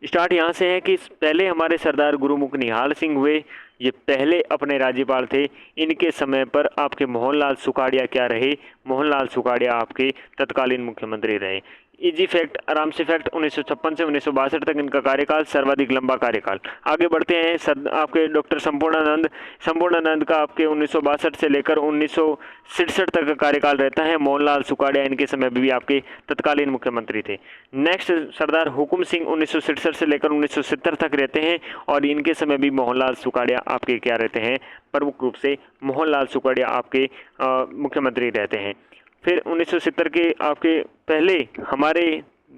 Speaker 1: स्टार्ट यहाँ से है कि पहले हमारे सरदार गुरुमुख निहाल सिंह हुए, ये पहले अपने राज्यपाल थे। इनके समय पर आपके मोहनलाल सुखाड़िया क्या रहे? मोहनलाल सुखाड़िया आपके तत्कालीन मुख्यमंत्री रहे। इजी फैक्ट, आराम से फैक्ट, 1956 से 1962 तक इनका कार्यकाल, सर्वाधिक लंबा कार्यकाल। आगे बढ़ते हैं आपके डॉक्टर संपूर्णानंद का आपके 1962 से लेकर 1967 तक का कार्यकाल रहता है। मोहनलाल सुखाड़िया इनके समय भी आपके तत्कालीन मुख्यमंत्री थे। नेक्स्ट सरदार हुकुम सिंह 1967 से लेकर 1970 तक रहते हैं और इनके समय भी मोहनलाल सुखाड़िया आपके क्या रहते हैं? प्रमुख रूप से मोहनलाल सुखाड़िया आपके मुख्यमंत्री रहते हैं। फिर 1970 के आपके पहले हमारे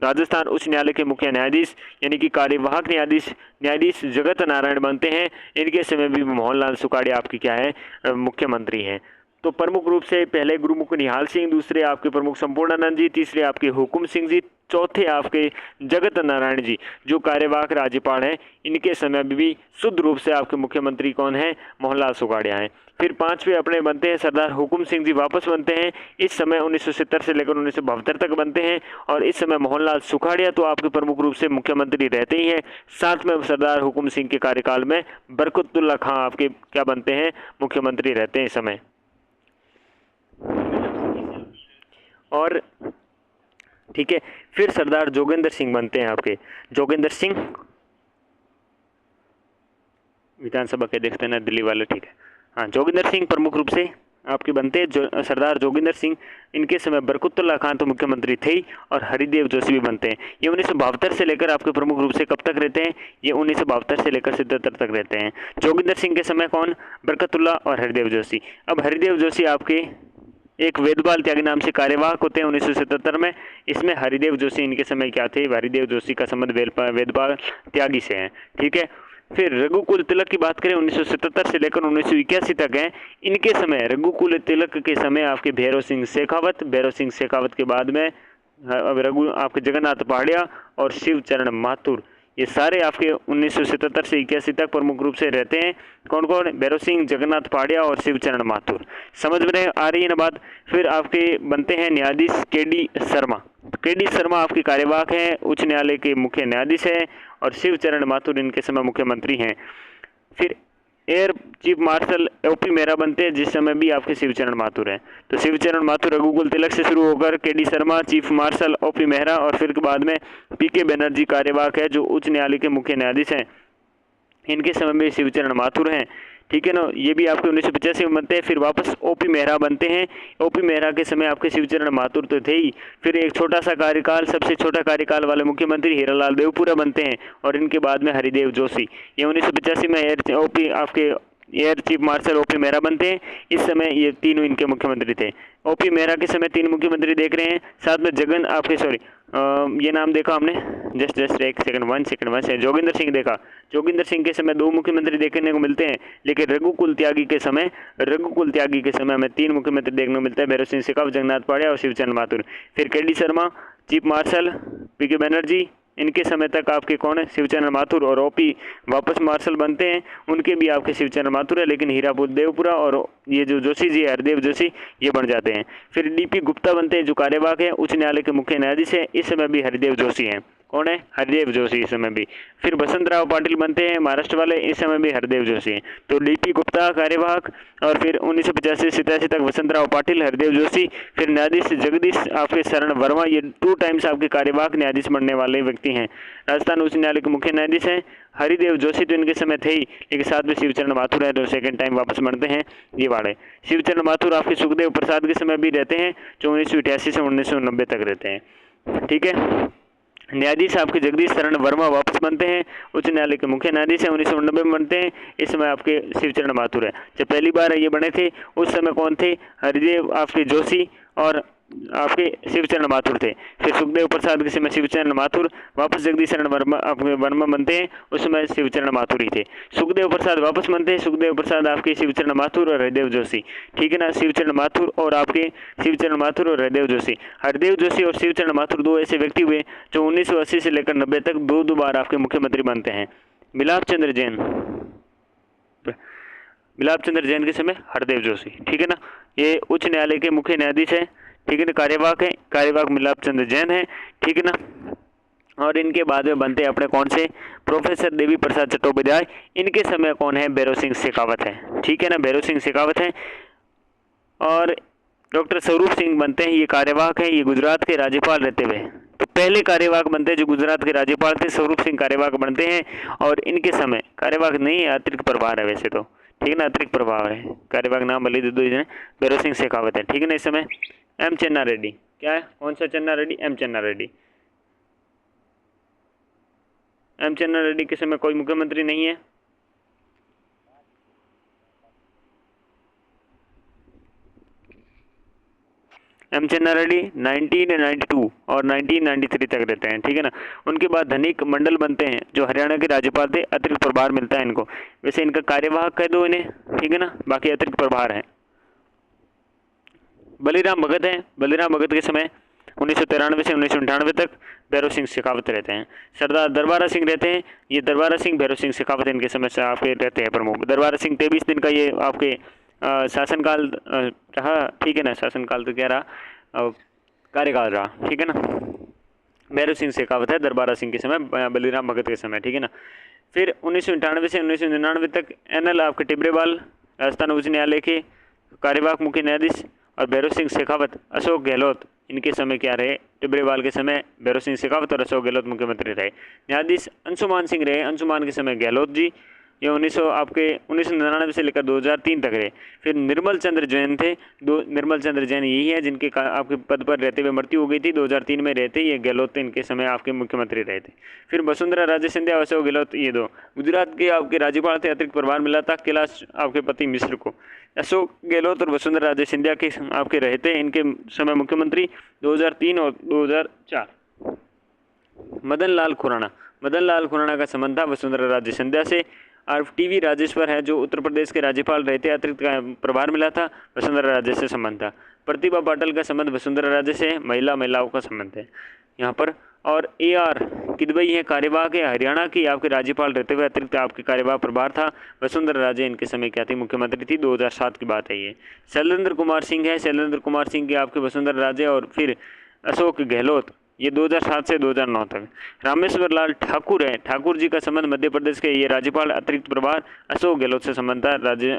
Speaker 1: राजस्थान उच्च न्यायालय के मुख्य न्यायाधीश यानी कि कार्यवाहक न्यायाधीश जगत नारायण बनते हैं। इनके समय भी मोहनलाल सुखाड़िया आपकी क्या है? मुख्यमंत्री हैं। तो प्रमुख रूप से पहले गुरुमुख निहाल सिंह, दूसरे आपके प्रमुख संपूर्णानंद जी, तीसरे आपके हुकुम सिंह जी, चौथे आपके जगत नारायण जी जो कार्यवाहक राज्यपाल हैं। इनके समय भी शुद्ध रूप से आपके मुख्यमंत्री कौन है? मोहनलाल सुखाड़िया हैं। फिर पांचवें अपने बनते हैं सरदार हुकुम सिंह जी, वापस बनते हैं। इस समय 1970 से लेकर 1972 तक बनते हैं और इस समय मोहनलाल सुखाड़िया तो आपके प्रमुख रूप से मुख्यमंत्री रहते ही हैं। साथ में सरदार हुकुम सिंह के कार्यकाल में बरकतुल्ला खां आपके क्या बनते हैं? मुख्यमंत्री रहते हैं इस समय। और ठीक है, फिर सरदार जोगेंद्र सिंह बनते हैं आपके। जोगेंद्र सिंह विधानसभा के देखते हैं ना दिल्ली वाले, ठीक है, हाँ, जोगेंद्र सिंह प्रमुख रूप से आपके बनते हैं। सरदार जोगेंद्र सिंह, इनके समय बरकतुल्ला खान तो मुख्यमंत्री थे ही और हरिदेव जोशी भी बनते हैं। ये 1972 से लेकर आपके प्रमुख रूप से कब तक रहते हैं? ये 1972 से लेकर 77 तक रहते हैं। जोगेंद्र सिंह के समय कौन? बरकतुल्ला और हरिदेव जोशी। अब हरिदेव जोशी आपके एक वेदपाल त्यागी नाम से कार्यवाहक होते हैं 1977 में। इसमें हरिदेव जोशी इनके समय क्या थे? हरिदेव जोशी का संबंध वेदपाल त्यागी से है, ठीक है। फिर रघुकुल तिलक की बात करें 1977 से लेकर 1981 तक है। इनके समय रघुकुल तिलक के समय आपके भैरव सिंह शेखावत के बाद में अब आपके जगन्नाथ पहाड़िया और शिवचरण माथुर, ये सारे आपके 1977 से 81 तक प्रमुख रूप से रहते हैं। कौन कौन? भैरव सिंह, जगन्नाथ पहाड़िया और शिवचरण माथुर। समझ में आ रही है ना बात? फिर आपके बनते हैं न्यायाधीश के.डी. शर्मा। के.डी. शर्मा आपके कार्यवाहक हैं, उच्च न्यायालय के मुख्य न्यायाधीश हैं और शिवचरण माथुर इनके समय मुख्यमंत्री हैं। फिर air chief marshal OP. Mehra बनते हैं, जिस समय भी आपके शिवचरण माथुर हैं। तो शिवचरण माथुर रघुकुल तिलक से शुरू होकर KD. Sharma, chief marshal OP. Mehra और फिर बाद में पी.के. बनर्जी कार्यवाहक है जो उच्च न्यायालय के मुख्य न्यायाधीश हैं। इनके समय में शिवचरण माथुर हैं, ठीक है ना। ये भी आपके 1985 में बनते हैं। फिर वापस ओ.पी. मेहरा बनते हैं। ओ.पी. मेहरा के समय आपके शिवचरण माथुर तो थे ही। फिर एक छोटा सा कार्यकाल, सबसे छोटा कार्यकाल वाले मुख्यमंत्री हीरालाल देवपुरा बनते हैं और इनके बाद में हरिदेव जोशी। ये 1985 में air chief marshal OP. Mehra बनते हैं। इस समय ये तीनों इनके मुख्यमंत्री थे। ओ.पी. मेहरा के समय 3 मुख्यमंत्री देख रहे हैं। साथ में ये नाम देखा हमने, जस्ट एक second, one second, Jogendra Singh देखा। जोगेंद्र सिंह के समय 2 मुख्यमंत्री देखने को मिलते हैं, लेकिन रघुकुल त्यागी के समय हमें 3 मुख्यमंत्री देखने को मिलता है, भैरव सिंह शेखावत, जगन्नाथ पहाड़िया और शिवचरण माथुर। फिर KD. Sharma, chief marshal PK. Banerjee, इनके समय तक आपके कौन है? शिवचरण माथुर। और ओ.पी. वापस मार्शल बनते हैं, उनके भी आपके शिवचरण माथुर है, लेकिन हीरापुर देवपुरा और ये जो जोशी जी हरदेव जोशी ये बन जाते हैं। फिर डी.पी. गुप्ता बनते हैं जो कार्यवाहक है, उच्च न्यायालय के मुख्य न्यायाधीश है। इस समय भी हरदेव जोशी हैं। कौन है? हरदेव जोशी इस समय भी। फिर बसंतराव पाटिल बनते हैं महाराष्ट्र वाले, इस समय भी हरदेव जोशी हैं। तो डी.पी. गुप्ता कार्यवाहक और फिर 1985 से 87 तक बसंतराव पाटिल, हरदेव जोशी। फिर न्यायाधीश जगदीश आपके शरण वर्मा, ये 2 टाइम्स आपके कार्यवाहक न्यायाधीश बनने वाले व्यक्ति हैं। राजस्थान उच्च न्यायालय के मुख्य न्यायाधीश हैं। हरिदेव जोशी तो इनके समय थे ही, लेकिन साथ में शिवचरण माथुर है जो सेकंड टाइम वापस बनते हैं, ये वाले। शिवचरण माथुर आपके सुखदेव प्रसाद के समय भी रहते हैं जो 1988 से 1990 तक रहते हैं, ठीक है। न्यायाधीश आपके जगदीश शरण वर्मा वापस बनते हैं, उच्च न्यायालय के मुख्य न्यायाधीश हैं, 1990 में बनते हैं। इस समय आपके शिवचरण माथुर है। जब पहली बार ये बने थे उस समय कौन थे? हरिदेव आपके जोशी और आपके शिवचरण माथुर थे। फिर सुखदेव प्रसाद के समय शिवचरण माथुर, वापस जगदीश शरण वर्मा आपके वर्मा बनते हैं, उस समय शिवचरण माथुर ही थे। सुखदेव प्रसाद वापस बनते हैं, सुखदेव प्रसाद आपके शिवचरण माथुर और हरदेव जोशी, ठीक है ना, शिवचरण माथुर और आपके शिवचरण माथुर और हरदेव जोशी। हरदेव जोशी और शिवचरण माथुर दो ऐसे व्यक्ति हुए जो 1980 से लेकर 90 तक दो बार आपके मुख्यमंत्री बनते हैं। मिलाप चंद्र जैन, मिलाप चंद्र जैन के समय हरदेव जोशी, ठीक है ना, ये उच्च न्यायालय के मुख्य न्यायाधीश है, ठीक है ना, कार्यवाहक है, कार्यवाहक मिलाप चंद्र जैन है, ठीक है ना। और इनके बाद में बनते हैं अपने कौन से, प्रोफेसर देवी प्रसाद चट्टोपाध्याय। इनके समय कौन है, भैरव सिंह शेखावत है, ठीक है ना, भैरव सिंह शेखावत है। और डॉक्टर स्वरूप सिंह बनते हैं, ये कार्यवाहक है, ये गुजरात के राज्यपाल रहते हुए, तो पहले कार्यवाहक बनते हैं जो गुजरात के राज्यपाल थे, स्वरूप सिंह कार्यवाहक बनते हैं। और इनके समय कार्यवाहक नहीं है, अतिरिक्त प्रभार है वैसे तो, ठीक है ना, अतिरिक्त प्रभाव है, कार्यवाहक नाम भले दे दो, भैरव सिंह शेखावत है, ठीक है ना। इस समय एम चन्ना रेड्डी, क्या है, कौन सा चन्ना रेड्डी, एम चन्ना रेड्डी। एम चन्ना रेड्डी के समय कोई मुख्यमंत्री नहीं है। एम चन्ना रेड्डी 1992 और 1993 तक रहते हैं, ठीक है ना। उनके बाद धनिक मंडल बनते हैं जो हरियाणा के राज्यपाल थे, अतिरिक्त प्रभार मिलता है इनको, वैसे इनका कार्यवाहक कह दो इन्हें, ठीक है ना, बाकी अतिरिक्त प्रभार है। बलीराम भगत है, बलीराम भगत के समय 1993 से 1998 तक भैरव सिंह शेखावत रहते हैं। सरदार दरबारा सिंह रहते हैं, ये दरबारा सिंह भैरव सिंह शेखावत इनके समय से आपके रहते हैं प्रमुख। दरबारा सिंह 23 दिन का ये आपके शासनकाल रहा, ठीक है ना, शासनकाल तो क्या रहा, कार्यकाल रहा, ठीक है ना। भैरव सिंह शेखावत है दरबारा सिंह के समय, बलीराम भगत के समय, ठीक है ना। फिर 1998 से 1999 तक NL आपके टिब्रेवाल राजस्थान उच्च न्यायालय के कार्यवाहक मुख्य न्यायाधीश, और भैरव सिंह शेखावत, अशोक गहलोत इनके समय क्या रहे, टिब्रेवाल के समय भैरव सिंह शेखावत और अशोक गहलोत मुख्यमंत्री रहे। न्यायाधीश अंशुमान सिंह रहे, अंशुमान के समय गहलोत जी, ये 1999 से लेकर 2003 तक रहे। फिर निर्मल चंद्र जैन थे, निर्मल चंद्र जैन यही है जिनके आपके पद पर रहते हुए मृत्यु हो गई थी, 2003 में रहते, ये गहलोत इनके समय आपके मुख्यमंत्री रहे थे। फिर वसुंधरा राजे सिंधिया, अशोक गहलोत, ये दो गुजरात के आपके राज्यपाल थे, अतिरिक्त प्रभार मिला था कैलाश आपके पति मिश्र को। अशोक गहलोत और वसुंधरा राजे सिंधिया के आपके रहे थे, इनके समय मुख्यमंत्री 2003 और 2004। मदन लाल खुराना, मदन लाल खुराना का संबंध था वसुंधरा राजे सिंधिया से। और टीवी राजेश्वर है जो उत्तर प्रदेश के राज्यपाल रहते, अतिरिक्त प्रभार मिला था, वसुंधरा राजे से संबंध था। प्रतिभा पाटिल का संबंध वसुंधरा राजे से, महिलाओं का संबंध है यहाँ पर। और AR किदवई है, कार्यवाहक है, हरियाणा की आपके राज्यपाल रहते हुए अतिरिक्त आपके कार्यवाहक प्रभार था, वसुंधरा राजे इनके समय क्या थी, मुख्यमंत्री थी, 2007 की बात है ये। शैलेंद्र कुमार सिंह है, शैलेंद्र कुमार सिंह के आपके वसुंधरा राजे, और फिर अशोक गहलोत, ये 2007 से 2009 तक। रामेश्वर लाल ठाकुर है, ठाकुर जी का संबंध मध्य प्रदेश के, ये राज्यपाल, अतिरिक्त प्रभार, अशोक गहलोत से संबंध था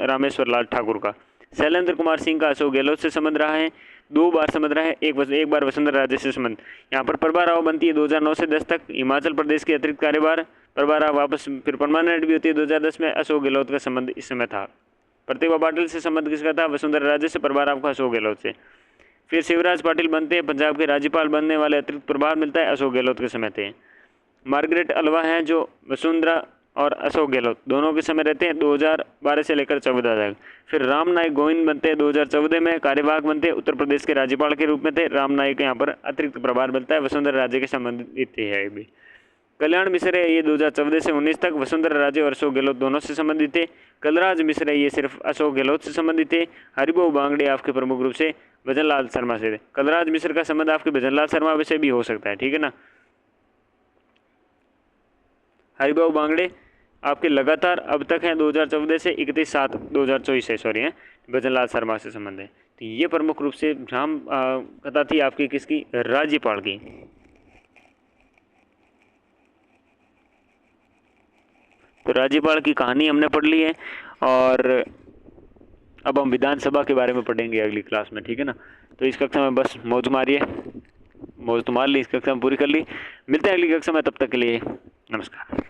Speaker 1: रामेश्वर लाल ठाकुर का। शैलेंद्र कुमार सिंह का अशोक गहलोत से संबंध रहा है, 2 बार संबंध रहा है, एक बार वसुंधरा राजे से संबंध। यहाँ पर प्रभा राव बनती है 2009 से 10 तक, हिमाचल प्रदेश के अतिरिक्त कार्यभार, प्रभा राव वापस फिर परमानेंट भी होती है 2010 में। अशोक गहलोत का संबंध इस समय था। प्रतिभा पाटिल से संबंध किसका था, वसुंधरा राजे से, प्रभा राव का अशोक गहलोत से। फिर शिवराज पाटिल बनते हैं, पंजाब के राज्यपाल बनने वाले, अतिरिक्त प्रभार मिलता है, अशोक गहलोत के समय थे। मार्गरेट अलवा हैं जो वसुंधरा और अशोक गहलोत दोनों के समय रहते हैं, 2012 से लेकर 14 तक। फिर राम नायक गोविंद बनते हैं 2014 में, कार्यवाहक बनते हैं, उत्तर प्रदेश के राज्यपाल के रूप में थे। राम नायक यहाँ पर अतिरिक्त प्रभार मिलता है, वसुंधरा राजे के संबंधित है भी। कल्याण मिश्र है, ये 2014 से 19 तक वसुंधरा राजे और अशोक गहलोत दोनों से संबंधित थे। कलराज मिश्र है, ये सिर्फ अशोक गहलोत से संबंधित थे। हरिभाऊ बांगड़े आपके प्रमुख रूप से भजनलाल शर्मा से थे। कलराज मिश्र का संबंध आपके भजनलाल शर्मा से भी हो सकता है, ठीक है ना। हरिभाऊ बांगड़े आपके लगातार अब तक हैं 2014 से 31/7/2024 से, सॉरी हैं, भजनलाल शर्मा से संबंध है। तो ये प्रमुख रूप से राम कथा थी आपकी किसकी, राज्यपाल की। तो राज्यपाल की कहानी हमने पढ़ ली है, और अब हम विधानसभा के बारे में पढ़ेंगे अगली क्लास में, ठीक है ना। तो इस कक्षा में बस मौज मारिए, मौज तो मार ली, इस कक्षा में पूरी कर ली। मिलते हैं अगली कक्षा में, तब तक के लिए नमस्कार।